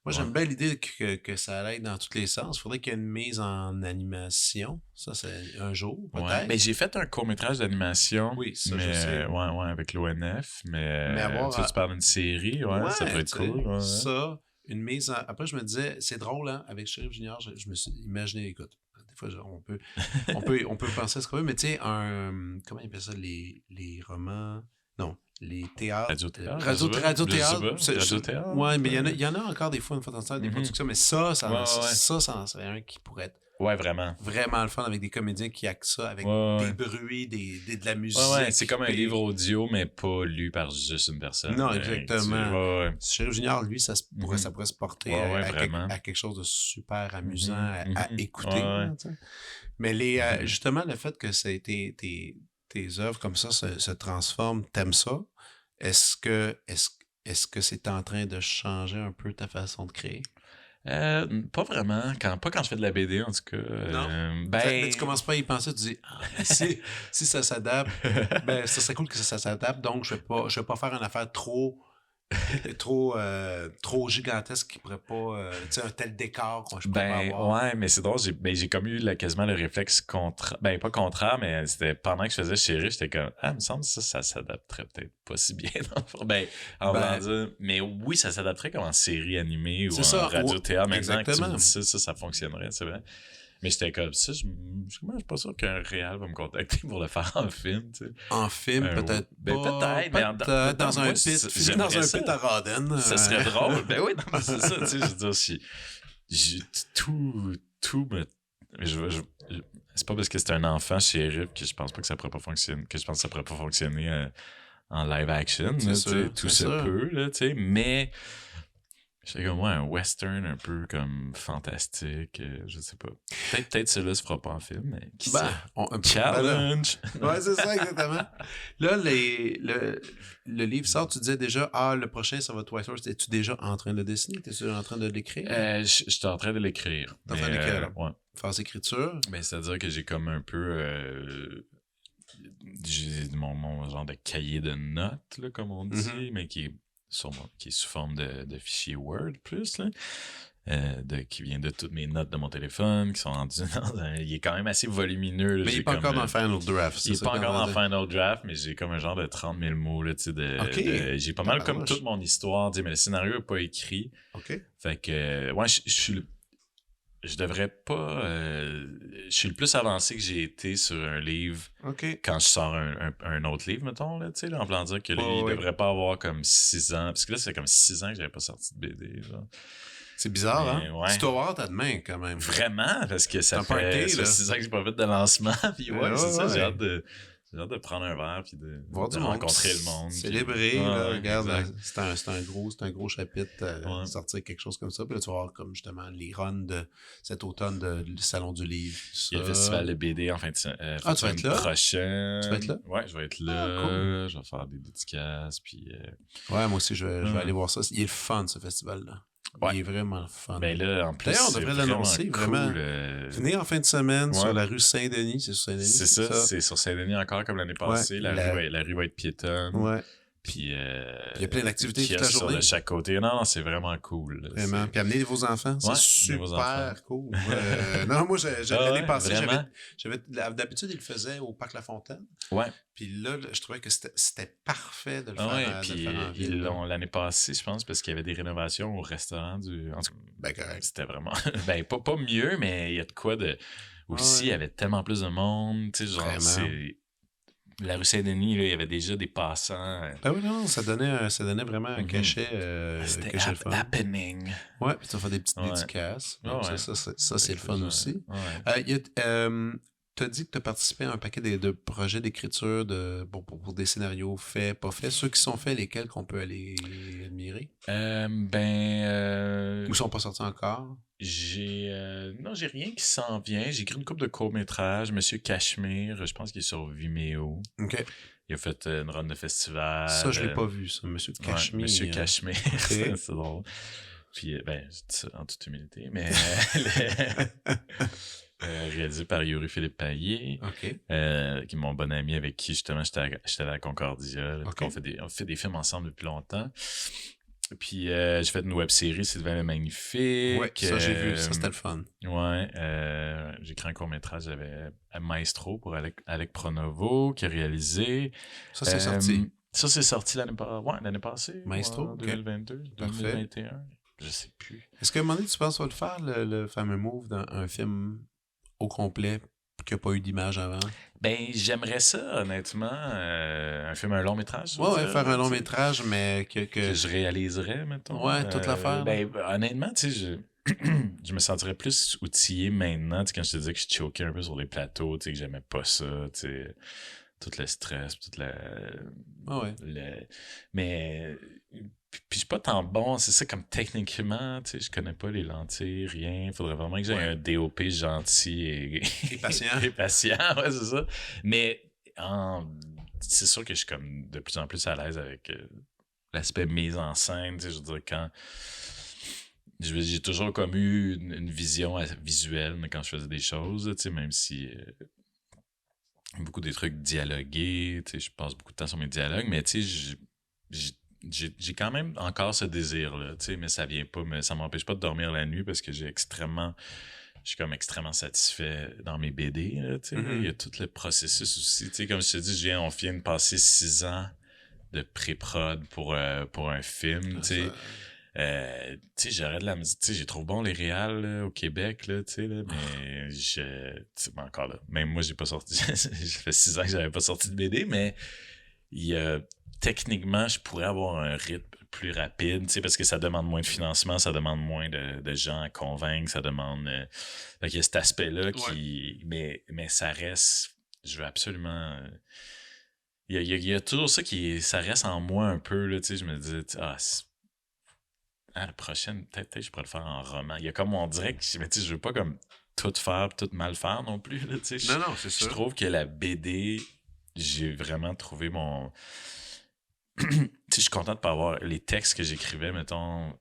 Moi, j'aime bien l'idée que ça aille dans tous les sens. Il faudrait qu'il y ait une mise en animation. Ça, c'est un jour, peut-être. Ouais. Mais j'ai fait un court-métrage d'animation. Oui, ça, je sais. Ouais, avec l'ONF. Mais tu parles d'une série, ça peut être cool. Ouais. Ça, une mise en... Après, je me disais, c'est drôle, hein, avec Shérif Junior, je me suis imaginé, écoute, des fois, on peut penser à ce qu'on veut, mais tu sais, comment il appelle ça, les romans... Non, les théâtres. Radio-théâtre. Ouais, mais il y en a encore des fois, une fois dans le temps, des productions, mais ça serait un qui pourrait être vraiment le fun avec des comédiens qui actent ça, avec des bruits, de la musique. C'est comme un livre audio, mais pas lu par juste une personne. Non, exactement. Chéri Junior, lui, ça pourrait se porter à quelque chose de super amusant à écouter. Mais justement, le fait que ça a été tes œuvres comme ça se transforment, t'aimes ça? Est-ce que c'est en train de changer un peu ta façon de créer? Pas vraiment. Pas quand je fais de la BD, en tout cas. Non. Mais tu commences pas à y penser, tu dis, si ça s'adapte, ça serait cool que ça s'adapte, donc je vais pas faire une affaire trop gigantesque qui pourrait pas tu sais un tel décor qu'on pourrais pas avoir. Ouais, mais c'est drôle, j'ai comme eu quasiment le réflexe contraire, pas contraire, mais c'était pendant que je faisais Chéri, j'étais comme il me semble que ça s'adapterait peut-être pas si bien en dire, mais oui, ça s'adapterait comme en série animée ou en radio-théâtre. Maintenant que tu me dis ça fonctionnerait, c'est vrai. Mais j'étais comme ça, je suis pas sûr qu'un réal va me contacter pour le faire en film, tu sais. En film, peut-être Ben, pas. peut-être, mais Dans un moi, pit. j'aimerais Dans un ça. pit à Rodin. Ça serait drôle. Ben oui, non, mais c'est ça, tu sais, je veux dire, j'ai tout me... c'est pas parce que c'est un enfant shérif que je pense pas que ça pourrait pas fonctionner, que je pense que ça pourrait pas fonctionner en live action, là, sûr, tout c'est se sûr. peut, là, tu sais, mais j'étais comme moi, un western un peu comme fantastique, je sais pas. Peut-être celui-là se fera pas en film, mais qui sait? Challenge! Ouais, c'est ça, exactement. Là, le livre sort, tu disais déjà, le prochain, ça va être White Horse. Es-tu déjà en train de le dessiner? T'es-tu en train de l'écrire? J'étais en train de l'écrire. T'es en train de l'écrire, là? Ouais. Phase écriture? Ben, c'est-à-dire que j'ai comme un peu... j'ai mon genre de cahier de notes, là, comme on dit, mais qui est sous forme de fichier Word plus, là. Qui vient de toutes mes notes de mon téléphone, qui sont rendues il est quand même assez volumineux. Là. Mais il n'est pas encore dans le final draft. Il n'est pas encore dans le final draft, mais j'ai comme un genre de 30 000 mots. Là, j'ai pas mal comme toute mon histoire, mais le scénario n'est pas écrit. OK. Fait que, ouais, je devrais pas... je suis le plus avancé que j'ai été sur un livre quand je sors un autre livre, mettons, là, tu sais, en voulant dire que lui, il devrait pas avoir comme 6 ans. Parce que là, c'est comme 6 ans que j'avais pas sorti de BD, genre. C'est bizarre, mais, hein? Ouais. Tu dois avoir ta main, quand même. Vraiment, parce que ça fait 6 ans que j'ai pas fait de lancement. Puis c'est ça, j'ai hâte de prendre un verre puis de rencontrer le monde. Célébrer, là, regarde, c'est un gros chapitre, sortir quelque chose comme ça. Puis là, tu vas voir comme justement les runs de cet automne du Salon du Livre. Il y a le festival de BD en fin de semaine. Tu vas être là? Prochaine. Tu vas être là? Ouais, je vais être là. Cool. Je vais faire des dédicaces. Puis, ouais, moi aussi, je vais aller voir ça. Il est le fun, ce festival-là. Ouais. Il est vraiment fun. Ben là, en plus, d'ailleurs, on devrait l'annoncer, cool, vraiment. Venez en fin de semaine sur la rue Saint-Denis. C'est sur Saint-Denis. C'est ça, c'est sur Saint-Denis encore comme l'année passée. La rue va être piétonne. Ouais. Puis il y a plein d'activités toute la journée. De chaque côté. Non, c'est vraiment cool. Vraiment. Puis amenez vos enfants. C'est super cool. Non, moi, l'année passée, d'habitude, ils le faisaient au Parc La Fontaine. Ouais. Puis là, je trouvais que c'était parfait de le faire. Ouais, puis ils l'ont l'année passée, je pense, parce qu'il y avait des rénovations au restaurant du. En tout cas, correct. C'était vraiment. Pas mieux, mais il y a de quoi de. Aussi, il y avait tellement plus de monde. Tu sais, genre, c'est. La rue Saint-Denis, là, il y avait déjà des passants. Ben oui, non, ça donnait vraiment un cachet. C'était happening. Ouais, puis tu vas faire des petites dédicaces. Donc, ça c'est le fun aussi. Tu as dit que tu as participé à un paquet de projets d'écriture pour des scénarios faits, pas faits. Ceux qui sont faits, lesquels qu'on peut aller admirer? Ou sont pas sortis encore? Non, j'ai rien qui s'en vient. J'ai écrit une couple de courts-métrages. Monsieur Cachemire, je pense qu'il est sur Vimeo. OK. Il a fait une run de festival. Ça, je l'ai pas vu, ça. Monsieur Cachemire. Ouais, Monsieur Cachemire. Okay. C'est drôle. Puis, je dis ça en toute humilité, mais réalisé par Yuri Philippe Payet, qui est mon bon ami avec qui, justement, j'étais à la Concordia. Là, on fait des films ensemble depuis longtemps. Puis j'ai fait une web-série, Sylvain le Magnifique. Ouais, ça j'ai vu, ça c'était le fun. Ouais, j'ai écrit un court-métrage avec Maestro pour Alec Pronovo, qui a réalisé. Ça c'est sorti. Ça c'est sorti l'année passée. Maestro, 2022, 2021, je sais plus. Est-ce qu'à un moment donné, tu penses qu'on va le faire, le fameux move dans un film au complet qui n'a pas eu d'image avant? Ben, j'aimerais ça, honnêtement. Un long métrage. Ouais, faire un long métrage, mais que je réaliserais, mettons. Ouais, toute l'affaire. Ben, honnêtement, tu sais, je me sentirais plus outillé maintenant, tu sais, quand je te disais que je choquais un peu sur les plateaux, tu sais, que j'aimais pas ça, tu sais, tout le stress, toute la... Mais... Puis je suis pas tant bon, c'est ça, comme techniquement, tu sais, je connais pas les lentilles, rien. Il faudrait vraiment que j'aie un DOP gentil et patient. Et patient, ouais, c'est ça. Mais c'est sûr que je suis comme de plus en plus à l'aise avec l'aspect mise en scène, tu sais, je veux dire, quand... J'ai toujours comme eu une vision visuelle quand je faisais des choses, tu sais, même si... beaucoup des trucs dialogués, tu sais, je passe beaucoup de temps sur mes dialogues, mais tu sais, j'ai quand même encore ce désir-là, tu sais, mais ça vient pas, ça m'empêche pas de dormir la nuit parce que je suis comme extrêmement satisfait dans mes BD, là, tu sais. Il y a tout le processus aussi, tu sais, comme je te dis, on vient de passer 6 ans de pré-prod pour un film, tu sais. Tu sais, j'aurais de la musique. Tu sais, j'ai trop bon les réals là, au Québec, là, tu sais, là, mais tu sais, ben, encore là. Même moi, j'ai pas sorti. Ça fait 6 ans que j'avais pas sorti de BD, mais techniquement, je pourrais avoir un rythme plus rapide, tu sais, parce que ça demande moins de financement, ça demande moins de gens à convaincre, ça demande... fait qu'il y a cet aspect-là qui... Mais ça reste... Je veux absolument... Il y a toujours ça qui... Ça reste en moi un peu, là, tu sais, je me dis, la prochaine, peut-être je pourrais le faire en roman. Il y a comme, on dirait que, mais tu sais, je veux pas comme tout faire, tout mal faire non plus, là, tu sais. Non, c'est ça. Je trouve que la BD, j'ai vraiment trouvé mon... Tu sais, je suis content de pas avoir les textes que j'écrivais, mettons,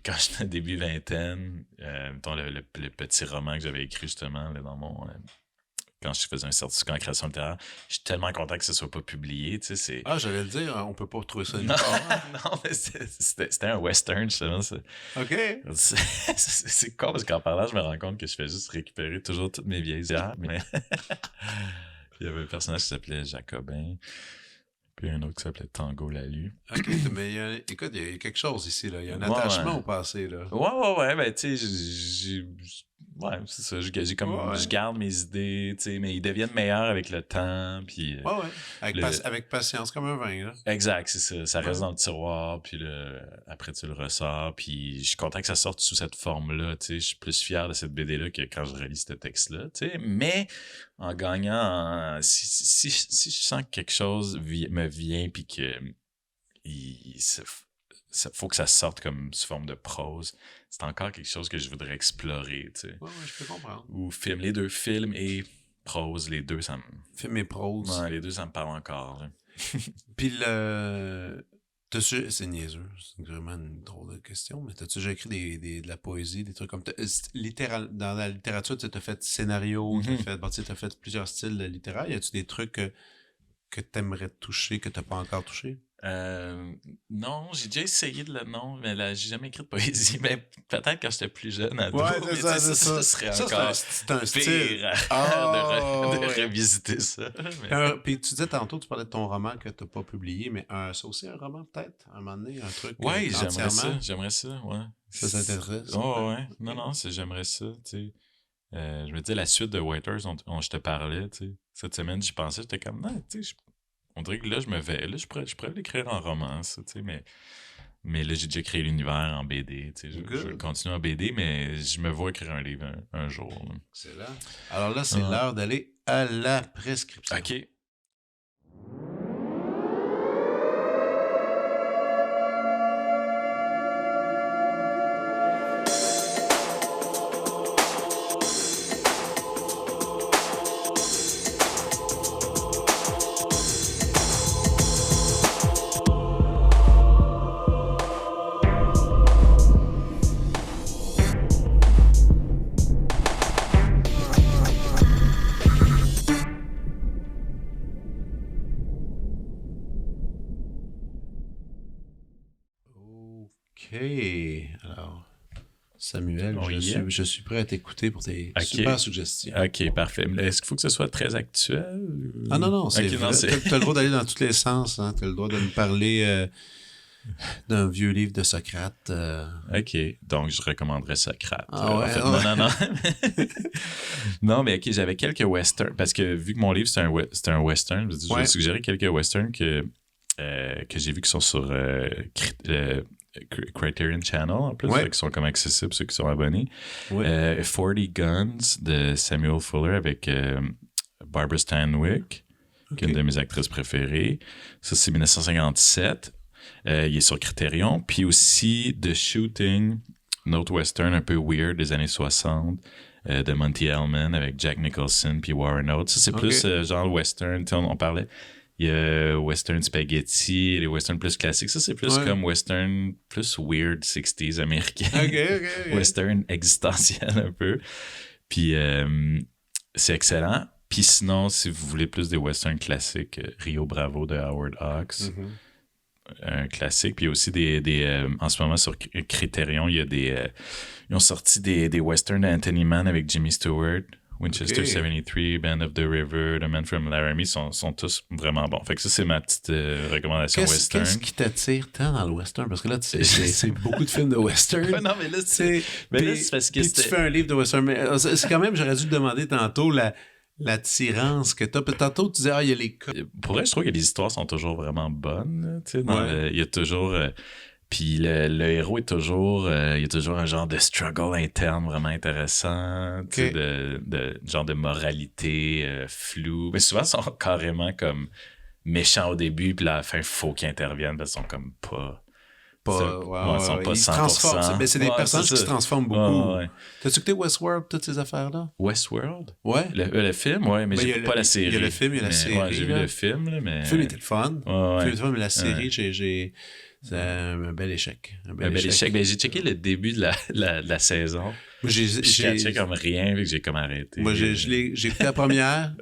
quand j'étais début vingtaine, mettons le petit roman que j'avais écrit justement là, dans mon... quand je faisais un certificat en création littéraire, je suis tellement content que ce soit pas publié, tu sais, c'est... Ah, j'allais le dire, on peut pas retrouver ça nulle Non, part. non, mais c'était un western, justement, ça. OK. C'est con, parce qu'en parlant, je me rends compte que je fais juste récupérer toujours toutes mes vieilles histoires, mais... Il y avait un personnage qui s'appelait Jacobin, puis un autre qui s'appelait Tango Lalu. OK, mais écoute, il y a quelque chose ici, là. Il y a un attachement au passé, là. Ouais, ben, tu sais, ouais, c'est ça, je garde mes idées, tu sais, mais ils deviennent meilleurs avec le temps, puis... Avec patience, comme un vin, là. Exact, c'est ça. Ça reste dans le tiroir, puis après tu le ressors, puis je suis content que ça sorte sous cette forme-là, tu sais. Je suis plus fier de cette BD-là que quand je relis ce texte-là, tu sais. Mais en gagnant, si je sens que quelque chose me vient, puis que faut que ça sorte comme sous forme de prose, c'est encore quelque chose que je voudrais explorer, tu sais. Ouais, je peux comprendre. Ou les deux films et prose, les deux, ça me... Film et prose. Ouais, les deux, ça me parle encore, là. Puis c'est niaiseux, c'est vraiment une drôle de question, mais t'as-tu déjà écrit de la poésie, des trucs comme... Dans la littérature, tu as fait scénario, t'as fait plusieurs styles littéraires. Y a-tu des trucs que t'aimerais toucher, que t'as pas encore touché? Non, j'ai déjà essayé mais là, j'ai jamais écrit de poésie, mais peut-être quand j'étais plus jeune, ado. Ouais, c'est ça. Ça serait encore c'est un pire style. de revisiter ça. Mais... Puis tu disais tantôt, tu parlais de ton roman que t'as pas publié, mais ça aussi un roman peut-être, à un moment donné, un truc ouais, entièrement. j'aimerais ça, ouais. Ça t'intéresse? Ouais. Non, j'aimerais ça, tu sais. Je me disais, la suite de Waiters dont je te parlais, tu sais, cette semaine, j'y pensais, j'étais comme, non, tu sais, on dirait que là, je pourrais l'écrire en romance, tu sais, mais là, j'ai déjà créé l'univers en BD, tu sais, je vais continuer en BD, mais je me vois écrire un livre un jour. Là. Excellent. Alors là, c'est l'heure d'aller à la prescription. OK. OK. Alors, Samuel, Oh, je suis prêt à t'écouter pour tes super suggestions. OK, parfait. Mais est-ce qu'il faut que ce soit très actuel? Ah non, c'est vrai. T'as le droit d'aller dans tous les sens. Hein. T'as le droit de me parler d'un vieux livre de Socrate. OK, donc je recommanderais Socrate. Ah ouais, en fait. Non. Non, mais OK, j'avais quelques westerns, parce que vu que mon livre, c'est un western, je vais suggérer quelques westerns que j'ai vu qui sont sur Criterion Channel, en plus, qui sont comme accessibles, ceux qui sont abonnés. 40 Guns de Samuel Fuller avec Barbara Stanwyck, qui est une de mes actrices préférées. Ça, c'est 1957. Il est sur Criterion. Puis aussi The Shooting, un autre western un peu weird des années 60, de Monty Hellman avec Jack Nicholson puis Warren Oates. Ça, c'est plus genre western. On parlait... Il y a western spaghetti, les westerns plus classiques. Ça, c'est plus comme western plus weird 60s américain. OK. Western existentiel un peu. Puis c'est excellent. Puis sinon, si vous voulez plus des westerns classiques, Rio Bravo de Howard Hawks, un classique. Puis aussi en ce moment sur Criterion, il y a ils ont sorti des westerns d'Anthony Mann avec Jimmy Stewart, Winchester Ok. 73, Band of the River, The Man from Laramie sont tous vraiment bons. Fait que ça, c'est ma petite recommandation western. Qu'est-ce qui t'attire tant dans le western? Parce que là, c'est beaucoup de films de western. Ouais, non, mais là, C'est c'est parce que puis tu fais un livre de western. Mais c'est quand même, j'aurais dû te demander tantôt l'attirance que t'as. Puis tantôt, tu disais, il y a les codes. Pour vrai, je trouve que les histoires sont toujours vraiment bonnes. Là, tu sais, Ouais. il y a toujours... puis le héros est toujours... il y a toujours un genre de struggle interne vraiment intéressant. Tu sais, de genre de moralité floue. Mais souvent, ils sont carrément comme méchants au début, puis à la fin, il faut qu'ils interviennent parce qu'ils sont comme pas... Pas, ils sont pas ils se 100%. transforment. C'est des Ouais, personnages c'est qui ça. se transforment beaucoup. Ouais. T'as-tu écouté Westworld, toutes ces affaires-là? Westworld? Ouais. Le film, ouais, mais Ben, j'ai pas la série. Il y a le film, il y a la Mais, série. Ouais, j'ai vu là. le film, là, mais... Le film était le fun. Ouais, Le film ouais. était le fun, mais la série, c'est un bel échec. Un bel échec. Ben, j'ai checké le début de la saison. Moi, Puis je catchais comme rien, vu que j'ai comme arrêté. Moi, j'ai écouté la première.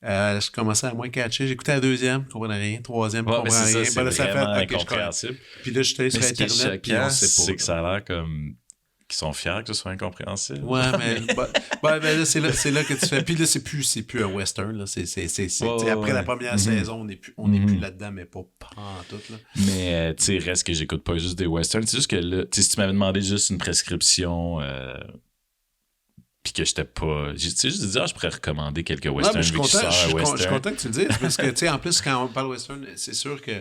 Je commençais à moins catcher. J'ai écouté la deuxième, je comprenais rien. Troisième, je Ouais, comprenais mais c'est rien. ça, Ben, là, c'est ça fait, vraiment ok, je connais. incompréhensible. Puis là, je suis allé sur Mais ce qui est Internet, puis choquant, on sait pas. c'est que ça a l'air comme qu'ils sont fiers que ce soit incompréhensible. Ouais, mais ben, là, c'est là que tu fais. Puis là, c'est plus un western. Là. C'est, après la première saison, on n'est plus là-dedans, mais pas en tout. Là. Mais tu sais, reste que j'écoute pas juste des westerns. C'est juste que là, tu sais, si tu m'avais demandé juste une prescription, puis que j'étais pas. Tu sais, juste de dire, je pourrais recommander quelques westerns. Ouais, mais je suis vu que content, sors un je suis western. content que tu le dises, parce que, tu sais, en plus, quand on parle western, c'est sûr que,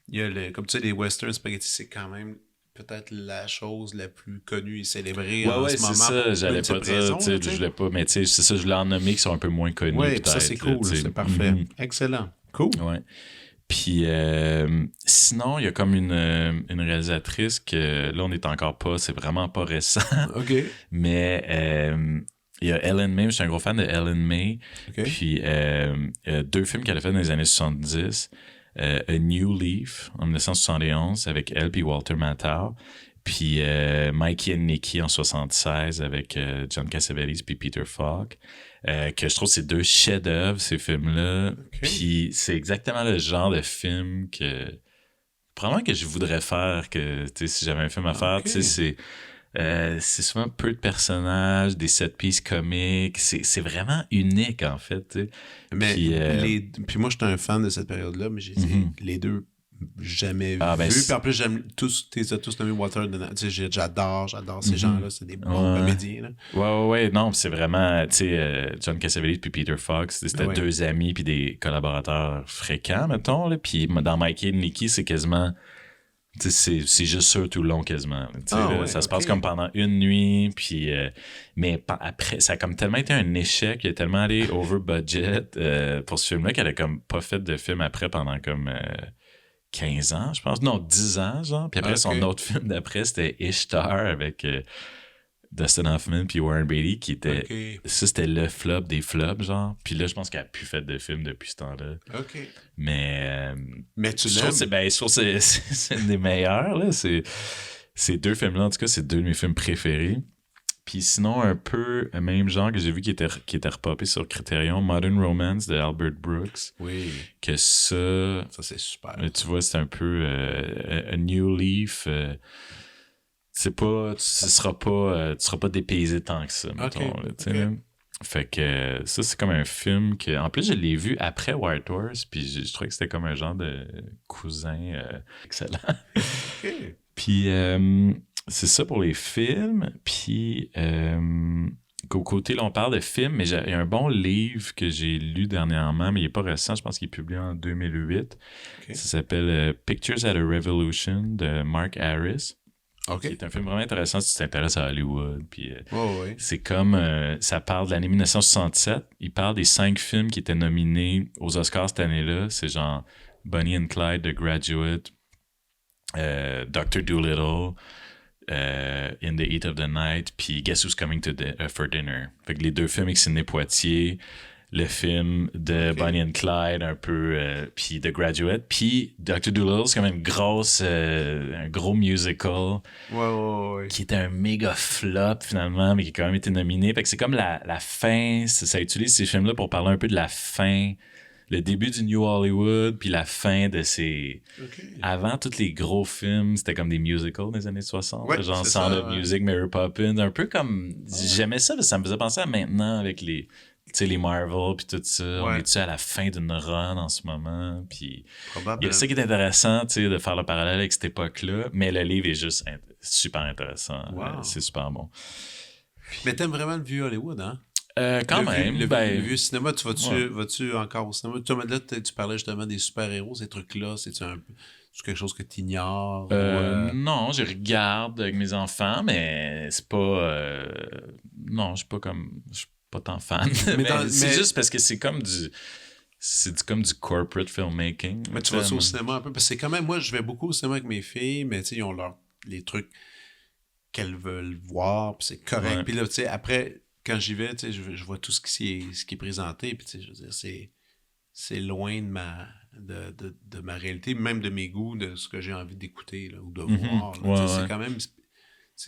il y a comme tu sais, les western spaghetti, c'est quand même peut-être la chose la plus connue et célébrée en ce moment. C'est ça, j'allais pas dire, raison, tu sais, je voulais pas, mais tu sais, c'est ça, je voulais en nommer qui sont un peu moins connus. Oui, peut-être, ça, c'est là, cool, tu sais. c'est parfait. Mhm. Excellent. Cool. Ouais. Puis sinon, il y a comme une réalisatrice que là, on n'est encore pas, c'est vraiment pas récent, OK. mais il y a Ellen May, je suis un gros fan de Ellen May. OK. Puis deux films qu'elle a fait dans les années 70. A New Leaf en 1971 avec elle puis Walter Matthau. Puis Mikey and Nicky en 76 avec John Cassavetes puis Peter Falk. Que je trouve c'est deux chefs-d'œuvre, ces films-là. OK. Puis c'est exactement le genre de film que... Probablement que je voudrais faire, que si j'avais un film à faire, OK. tu sais, c'est souvent peu de personnages, des set pieces comiques. C'est vraiment unique, en fait. Tu sais. Mais Puis, puis moi, j'étais un fan de cette période-là, mais j'ai les deux jamais Ah, ben, vus. Puis en plus, j'aime tous, tu les as tous nommés Walter. Tu sais, j'adore ces gens-là. C'est des bons Ouais. comédiens. Là. Ouais, non, c'est vraiment, tu sais, John Cassavetes puis Peter Fox, c'était Ouais. deux amis puis des collaborateurs fréquents, mettons, là. Puis dans Mikey et Nicky, c'est quasiment... Tu sais, c'est juste ça tout le long quasiment. Tu sais, là, ouais, ça se ok. passe comme pendant une nuit, puis mais après, ça a comme tellement été un échec, il a tellement allé over budget pour ce film-là qu'elle a comme pas fait de film après pendant comme 15 ans, je pense. Non, 10 ans, genre. Puis après, Ok. son autre film d'après, c'était Ishtar avec Dustin Hoffman puis Warren Beatty, qui était... OK. Ça, c'était le flop des flops, genre. Puis là, je pense qu'elle a plus fait de film depuis ce temps-là. OK. Mais... Mais tu je trouve l'aimes. que c'est une des meilleures, là. Ces deux films-là, en tout cas, c'est deux de mes films préférés. Puis sinon, un peu le même genre que j'ai vu qui était repopé sur Criterion, Modern Romance de Albert Brooks. Oui. Que ça, Ça, c'est super. tu vois, c'est un peu A New Leaf. C'est pas, tu seras pas dépaysé tant que ça, mettons. Ok, Là, tu sais, ok. là. Fait que ça, c'est comme un film que... En plus, je l'ai vu après White Horse, puis je trouvais que c'était comme un genre de cousin excellent. OK. Puis c'est ça pour les films. Puis qu'au côté, là, on parle de films, mais il y a un bon livre que j'ai lu dernièrement, mais il n'est pas récent, je pense qu'il est publié en 2008. Ok. Ça s'appelle Pictures at a Revolution de Mark Harris. OK. Qui est un film vraiment intéressant si tu t'intéresses à Hollywood. Puis Ouais. c'est comme... ça parle de l'année 1967. Il parle des 5 films qui étaient nominés aux Oscars cette année-là. C'est genre Bonnie and Clyde, The Graduate, Dr. Dolittle, In the Heat of the Night, puis Guess Who's Coming for Dinner. Fait que les deux films avec Sidney Poitier, le film de Ok. Bonnie and Clyde un peu, puis The Graduate, puis Dr. Dolittle, c'est comme une grosse, un gros musical Ouais. qui était un méga flop finalement, mais qui a quand même été nominé. Fait que c'est comme la fin, ça utilise ces films-là pour parler un peu de la fin le début du New Hollywood, puis la fin de ces... OK. Avant, tous les gros films, c'était comme des musicals des années 60. Ouais, genre c'est Sound ça, of ouais. Music, Mary Poppins, un peu comme... J'aimais ça, parce que ça me faisait penser à maintenant avec les... Tu sais, les Marvel, puis tout ça. On Ouais. est-tu à la fin d'une run en ce moment, puis... Il y Probablement. a ça qui est intéressant, tu sais, de faire le parallèle avec cette époque-là, mais le livre est juste super intéressant. Wow. C'est super bon. Mais t'aimes vraiment le vieux Hollywood, hein? Quand le même, Vieux, ben... le vieux cinéma, ouais. vas-tu encore au cinéma? Là, tu parlais justement des super-héros, ces trucs-là. C'est quelque chose que tu ignores? Non, je regarde avec mes enfants, mais c'est pas... Non, je suis pas tant fan. Mais c'est juste parce que c'est comme comme du corporate filmmaking. Mais tu vas au cinéma un peu? Parce que c'est quand même... Moi, je vais beaucoup au cinéma avec mes filles, mais tu sais, ils ont les trucs qu'elles veulent voir, puis c'est correct. Ouais. Puis là, tu sais, après, quand j'y vais, tu sais, je vois tout ce qui est présenté, puis tu sais, je veux dire, c'est loin de ma réalité, même de mes goûts, de ce que j'ai envie d'écouter là, ou de voir. Là. Ouais, C'est quand même...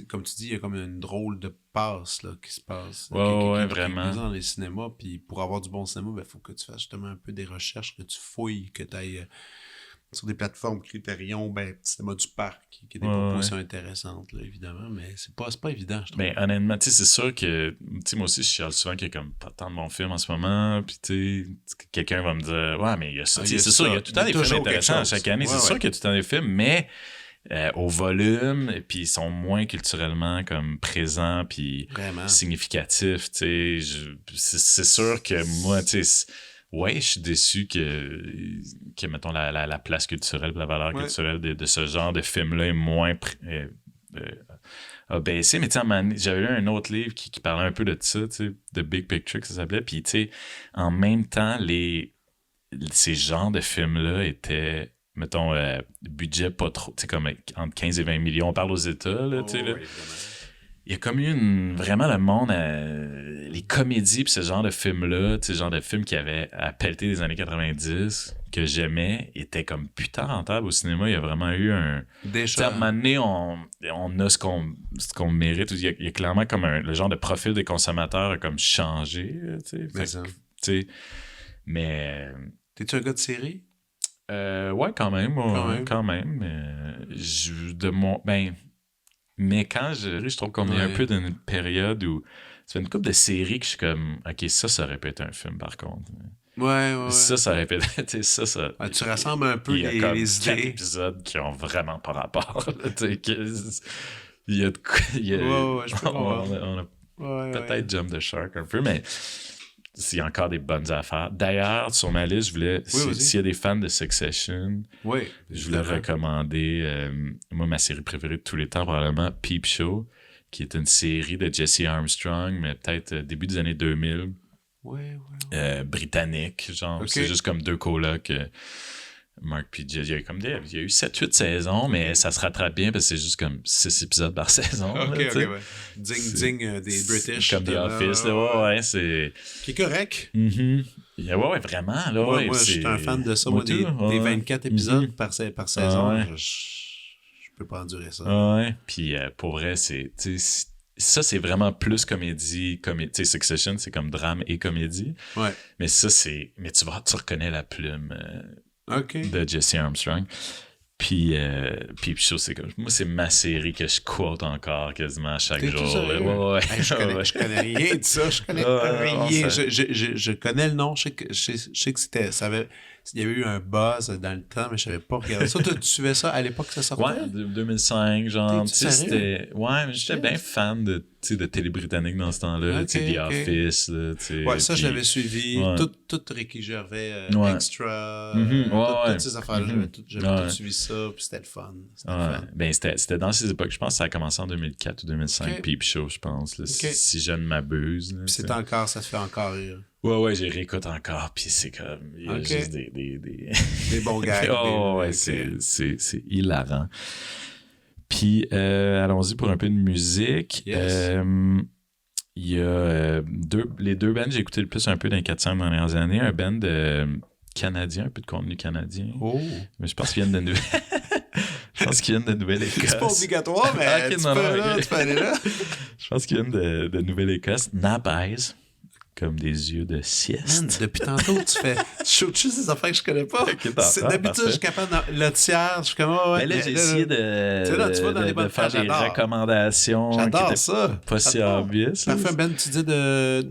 comme tu dis, il y a comme une drôle de passe là, qui se passe. Ouais, qui est vraiment. présent dans les cinémas. Puis pour avoir du bon cinéma, il faut que tu fasses justement un peu des recherches, que tu fouilles, que tu ailles sur des plateformes Criterion, Cinéma du Parc, qui a des propositions intéressantes, là, évidemment. Mais c'est pas évident, je trouve. Ben, honnêtement, tu sais, c'est sûr que, tu sais, moi aussi, je chiale souvent qu'il y a comme pas tant de bons films en ce moment. Puis, tu sais, quelqu'un va me dire, ouais, mais il y a ça. C'est sûr, il y a tout le temps des films intéressants à chaque année. C'est sûr qu'il y a tout le temps des films, mais. Au volume, puis ils sont moins culturellement comme présents puis significatifs, tu sais. C'est sûr que moi, tu sais, ouais, je suis déçu que mettons, la place culturelle, la valeur culturelle de ce genre de film-là est moins a baissé. Mais tu sais, à un moment donné, j'avais lu un autre livre qui parlait un peu de ça, tu sais, The Big Picture, que ça s'appelait. Puis, tu sais, en même temps, ces genres de films-là étaient... mettons, budget pas trop, tu sais, comme entre 15 et 20 millions, on parle aux États, là, tu sais, là. Il y a comme eu vraiment le monde, les comédies pis ce genre de films-là, tu sais, genre de films qui avaient à pelleter des années 90, que j'aimais, étaient comme putain rentables au cinéma. Il y a vraiment eu un... Tu sais, à un moment donné, on a ce qu'on mérite. Il y a clairement comme le genre de profil des consommateurs a comme changé, tu sais. Mais... T'es-tu un gars de série? Ouais, quand même. Mais quand je trouve qu'on est un peu dans une période où ça fait une couple de séries que je suis comme, ok, ça aurait pu être un film par contre. Ouais. Ça aurait pu être ça. Tu rassembles un peu les idées. 4 épisodes qui ont vraiment pas rapport. Il y a de quoi. Je peux voir. On a peut-être jump the shark un peu, mais. S'il y a encore des bonnes affaires. D'ailleurs, sur ma liste, je voulais, s'il y a des fans de Succession, je voulais recommander, moi, ma série préférée de tous les temps, probablement, Peep Show, qui est une série de Jesse Armstrong, mais peut-être début des années 2000. Britannique, genre. C'est juste comme deux colocs. Mark P. J. Il y a eu 7-8 saisons, mais ça se rattrape bien parce que c'est juste comme 6 épisodes par saison. Ding des British. Comme The Office, là, c'est... Qui est correct. Ouais, vraiment, là. Moi, je suis un fan de ça. Moi, des 24 épisodes par saison, je peux pas endurer ça. Ouais, puis pour vrai, ça, c'est vraiment plus comédie. Tu sais, Succession, c'est comme drame et comédie. Ouais. Mais ça, c'est... Mais tu reconnais la plume... de Jesse Armstrong. Puis Show, c'est comme... Moi, c'est ma série que je quote encore quasiment chaque jour. Je connais rien de ça. Je connais rien. Je connais le nom. Je sais que c'était... Il y avait eu un buzz dans le temps, mais je savais pas regarder ça. Tu suivais ça à l'époque que ça sortait? Ouais, 2005, genre. Tu sais, c'était... Ouais, mais j'étais bien fan de télé britannique dans ce temps-là. Tu sais, The Office, là, tu sais. Ouais, ça, je l'avais suivi. Tout Ricky Gervais, Extra, toutes ces affaires-là, j'avais tout suivi ça, puis c'était le fun. Ben, c'était dans ces époques. Je pense que ça a commencé en 2004 ou 2005, Peep Show, je pense, là, si je ne m'abuse. Puis ça te fait encore rire. Ouais, j'ai réécoute encore, puis c'est comme... Il y a juste des bons gags. C'est hilarant. Puis, allons-y pour un peu de musique. Yes. Il y a les deux bands que j'ai écouté le plus un peu dans les 400 dernières années. Un band canadien, un peu de contenu canadien. Mais je pense qu'ils viennent de Nouvelle-Écosse. C'est pas obligatoire, mais tu peux aller là. Je pense qu'ils viennent de Nouvelle-Écosse. Nap Eyes. comme des yeux de Man, sieste. depuis tantôt, tu shootes juste des affaires que je connais pas. Ok, D'habitude, je suis capable le tiers, je suis comme, Mais là, j'ai essayé tu sais, là, tu vas dans les bonnes faire phrases, des j'adore. recommandations qui J'adore étaient ça. pas si J'adore. obvious. Parfait, Ben, tu dis de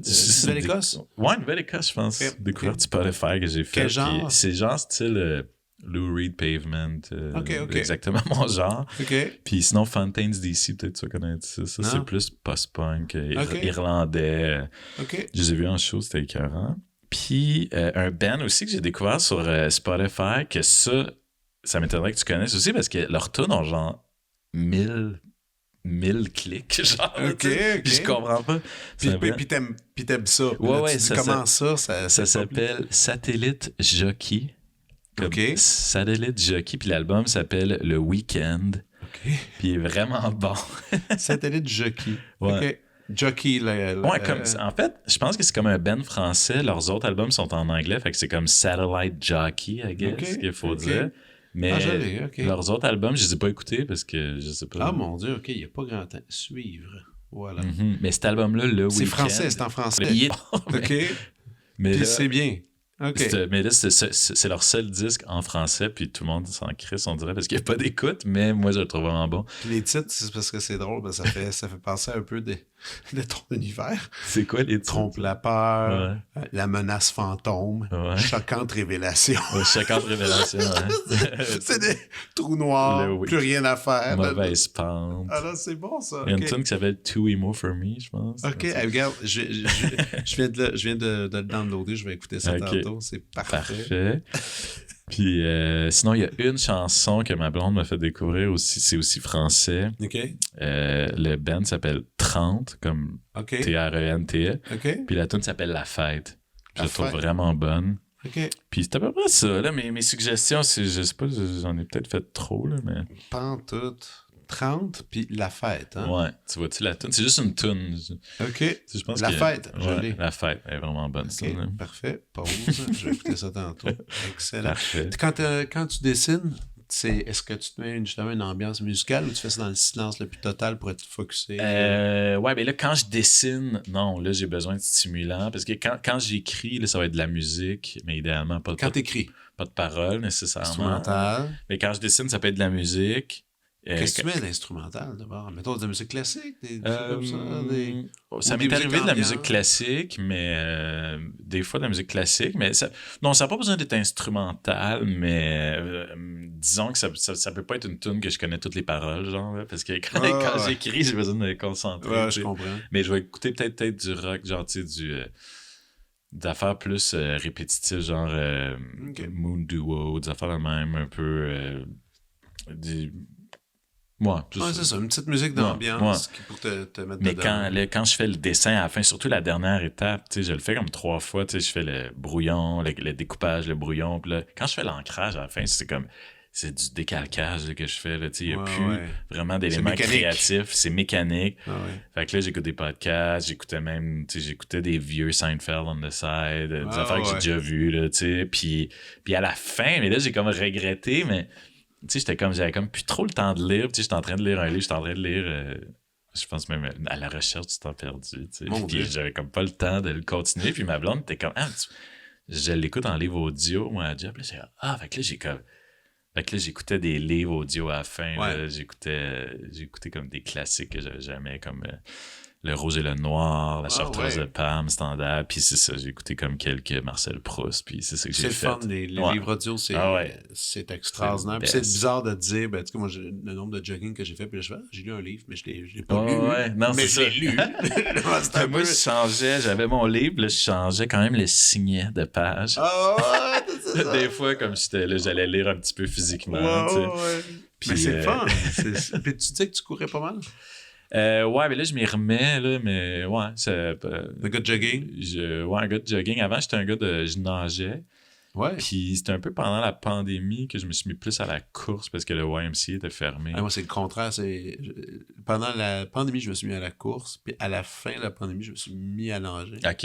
Nouvelle-Écosse? Ouais, Nouvelle-Écosse, je pense. Ok, Découverte ok. Spotify que j'ai fait. Quel genre? Puis c'est genre style Lou Reed Pavement. Ok. Exactement mon genre. OK. Puis sinon, Fontaines DC, peut-être tu vas connaître ça. Ça, Non. c'est plus post-punk, Ok. irlandais. OK. Je les ai vus en show, c'était écœurant. Puis un band aussi que j'ai découvert sur Spotify, que ça m'étonnerait que tu connaisses aussi, parce que leurs tunes ont genre 1000 clics, genre. OK, tu sais. OK. Puis je comprends pas. C'est un band- Puis t'aimes ça. Puis Ouais, là, ouais, tu dis, ça comment ça Ça s'appelle Satellite Jockey. Comme OK. Satellite Jockey, puis l'album s'appelle Le Weekend. OK. Puis il est vraiment bon. Satellite Jockey. Ouais. OK. Jockey, Ouais, en fait, je pense que c'est comme un band français. Leurs autres albums sont en anglais, fait que c'est comme Satellite Jockey, I guess, Ok, qu'il faut ok. dire. Mais Ah, je l'ai, ok. leurs autres albums, je les ai pas écoutés parce que je sais pas. Ah, mon Dieu, OK, il n'y a pas grand temps. Suivre. Voilà. Mhm. Mais cet album-là, Le C'est Weekend... français, c'est en français. Il est bon, mais- OK. mais Puis là, c'est bien. OK. mais là, c'est leur seul disque en français, puis tout le monde s'en crisse, on dirait, parce qu'il n'y a pas d'écoute, mais moi, je le trouve vraiment bon. Puis les titres, c'est parce que c'est drôle, parce que ça fait penser un peu de ton univers. C'est quoi les titres? Trompe la peur, la menace fantôme, Ouais. choquante révélation. Ouais, chacun de révélation, ouais. C'est des trous noirs, Le oui. plus rien à faire. Mauvaise pente. Ah là, c'est bon ça. Il y a une OK. tune qui s'appelle Too Emo for Me, je pense. OK, regarde, je viens de le downloader, je vais écouter ça OK. tantôt, c'est parfait. Parfait. Puis sinon, il y a une chanson que ma blonde m'a fait découvrir aussi, c'est aussi français. OK, Le band s'appelle 30, comme OK, Trente. OK, Puis la tune s'appelle La Fête. Puis je La la trouve Fête. vraiment bonne. OK. Puis c'est à peu près ça, là. Mes suggestions, c'est, je sais pas, j'en ai peut-être fait trop, là, mais... Pantoute, 30, puis la fête, hein? Ouais, tu vois-tu la tune? C'est juste une tune. OK, Je pense La que- Fête, je ouais, l'ai. La Fête, elle est vraiment bonne, ça, là. OK, parfait, pause, je vais écouter ça tantôt. Excellent. Parfait. Quand tu dessines, est-ce que tu te mets justement une ambiance musicale ou tu fais ça dans le silence le plus total pour être focusé? Ouais, mais là, quand je dessine, non, là, j'ai besoin de stimulants. Parce que quand j'écris, là, ça va être de la musique, mais idéalement, pas Quand de t'écris, paroles nécessairement. instrumental, Mais quand je dessine, ça peut être de la musique. qu'est-ce que tu mets d'instrumental d'abord? Mettons de la musique classique, des trucs comme ça, des... Ça ou m'est des arrivé musiques de la ambiantes. musique classique, mais des fois de la musique classique, mais ça n'a pas besoin d'être instrumental, mais disons que ça peut pas être une tune que je connais toutes les paroles, genre, là, parce que quand ouais. j'écris, j'ai besoin de me concentrer. Ouais, tu je sais. comprends. Mais je vais écouter peut-être du rock, genre, tu sais, d'affaires plus répétitives, genre Ok. Moon Duo, des affaires de même, un peu Ouais, Ouais, c'est ça, une petite musique Ouais, d'ambiance pour te mettre mais dedans. quand je fais le dessin à la fin, surtout la dernière étape, tu sais, je le fais comme 3 fois, tu sais, je fais le brouillon, le découpage, le brouillon, puis là, quand je fais l'ancrage à la fin, c'est du décalcage là, que je fais, là, tu sais, il n'y a Ouais, plus ouais. vraiment d'éléments mécanique. créatifs, c'est mécanique. Ah ouais. Fait que là, j'écoute des podcasts, j'écoutais des vieux Seinfeld on the side, des Ah, affaires que j'ai ouais. déjà vues, là, tu sais, puis à la fin, mais là, j'ai comme regretté, mais tu sais, j'avais comme plus trop le temps de lire. Tu sais, j'étais en train de lire un livre, j'étais en train de lire, je pense même à la recherche du temps perdu. Tu sais. Mon Puis Dieu. j'avais comme pas le temps de le continuer. Puis ma blonde était comme, je l'écoute en livre audio, moi, à job. Là, fait que là, j'écoutais des livres audio à la fin. Ouais. Là, j'écoutais comme des classiques que j'avais jamais, comme Le Rouge et le Noir, La Chartreuse ouais. de Parme, Standard. Puis c'est ça, j'ai écouté comme quelques Marcel Proust. Puis c'est ça que C'est j'ai le fait. fun, les Ouais. livres audio, c'est Ah ouais. c'est extraordinaire. C'est Puis le c'est best. bizarre de dire, ben, tu sais, moi, le nombre de jogging que j'ai fait, puis là, je fais, j'ai lu un livre, mais je l'ai pas lu. Ouais, non, mais c'est je l'ai ça. lu. C'est un Moi, peu... j'avais mon livre, là, je changeais quand même le signet de page. Ah ouais, c'est ça. Des fois, comme j'étais là, j'allais lire un petit peu physiquement. Ouais, tu sais. ouais. Puis, Mais c'est le fun. Puis tu dis que tu courais pas mal? Ouais, mais là, je m'y remets, là, mais ouais, Le gars de jogging? un gars de jogging. Avant, j'étais un gars je nageais. Ouais. Puis c'était un peu pendant la pandémie que je me suis mis plus à la course parce que le YMCA était fermé. Ah, moi, c'est le contraire. Pendant la pandémie, je me suis mis à la course. Puis à la fin de la pandémie, je me suis mis à nager. OK.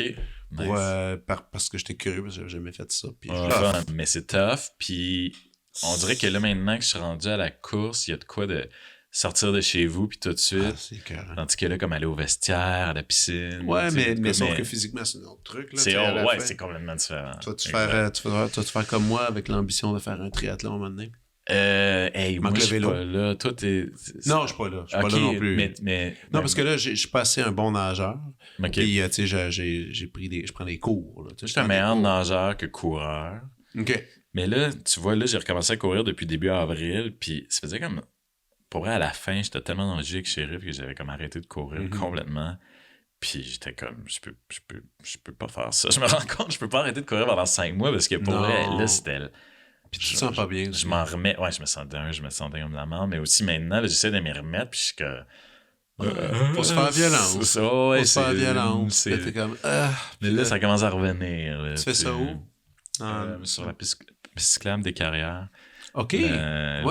Nice. Parce que j'étais curieux, parce que j'avais jamais fait ça. Puis Ouais, fun, mais c'est tough. Puis on dirait que là, maintenant que je suis rendu à la course, il y a de quoi de... sortir de chez vous, puis tout de suite. Ah, c'est écœurant. Tandis que là, comme aller au vestiaire, à la piscine. Ouais, tu sais, mais sauf mais que physiquement, c'est un autre truc. Là, c'est, tu sais, à la fin. c'est complètement différent. Tu Exact. vas te faire comme moi avec l'ambition de faire un triathlon à un moment donné. Hey, moi, Manque je le suis vélo. pas là. Toi, t'es... Non, je suis pas là. Je suis Ok, pas là non plus. Mais, Non, parce que là, je suis pas assez un bon nageur. OK. Puis, tu sais, je prends des cours. Là, tu sais, Je suis un prends des meilleur cours. nageur que coureur. OK. Mais là, tu vois, là, j'ai recommencé à courir depuis début avril, puis ça faisait comme... Pour vrai, à la fin, j'étais tellement dans le jus avec Shérif que j'avais comme arrêté de courir Mhm. complètement. Puis j'étais comme, je peux pas faire ça. Je me rends compte, je peux pas arrêter de courir pendant 5 mois parce que pour Non. vrai, là, c'était... Puis tu te sens pas bien. Je m'en remets. Ouais, je me sentais comme de la merde, mais aussi maintenant, là, j'essaie de m'y remettre, puis je suis que... Faut se faire violence. C'est ça, ouais, Faut se faire violence. Là, c'est... t'es comme... Mais là, ça commence à revenir. Là, Tu fais ça où? Sur la piste cyclable des Carrières. OK. Ouais,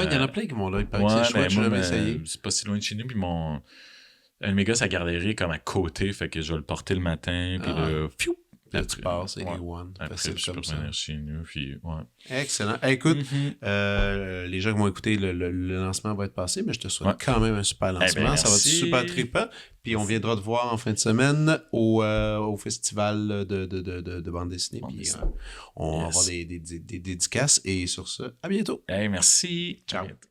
il y en a plein qui vont là. Il paraît que c'est chouette, j'ai jamais essayé. c'est pas si loin de chez nous, puis un de mes gars, sa garderie est comme à côté, fait que je vais le porter le matin, puis là, fiou! Là, tu passes, et ouais. one. Après, Facile je peux comme ça. revenir chez nous, puis ouais. Excellent. Hey, écoute, Mhm. les gens qui vont écouter, le lancement va être passé, mais je te souhaite quand même un super lancement. ben, ça va être merci. super trippant. Puis on viendra te voir en fin de semaine au festival de bande dessinée. Bande Puis dessinée. on va Yes. avoir des dédicaces. Et sur ce, à bientôt. Hey, merci. Ciao. À bientôt.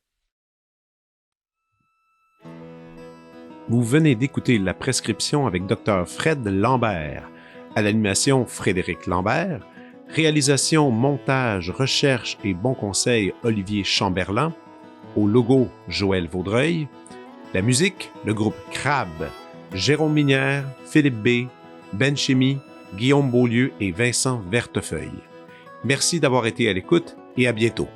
Vous venez d'écouter La Prescription avec Dr. Fred Lambert. À l'animation, Frédéric Lambert. Réalisation, montage, recherche et bons conseils, Olivier Chamberlain. Au logo, Joël Vaudreuil. La musique, le groupe Crab. Jérôme Minière, Philippe B., Ben Chimie, Guillaume Beaulieu et Vincent Vertefeuille. Merci d'avoir été à l'écoute et à bientôt.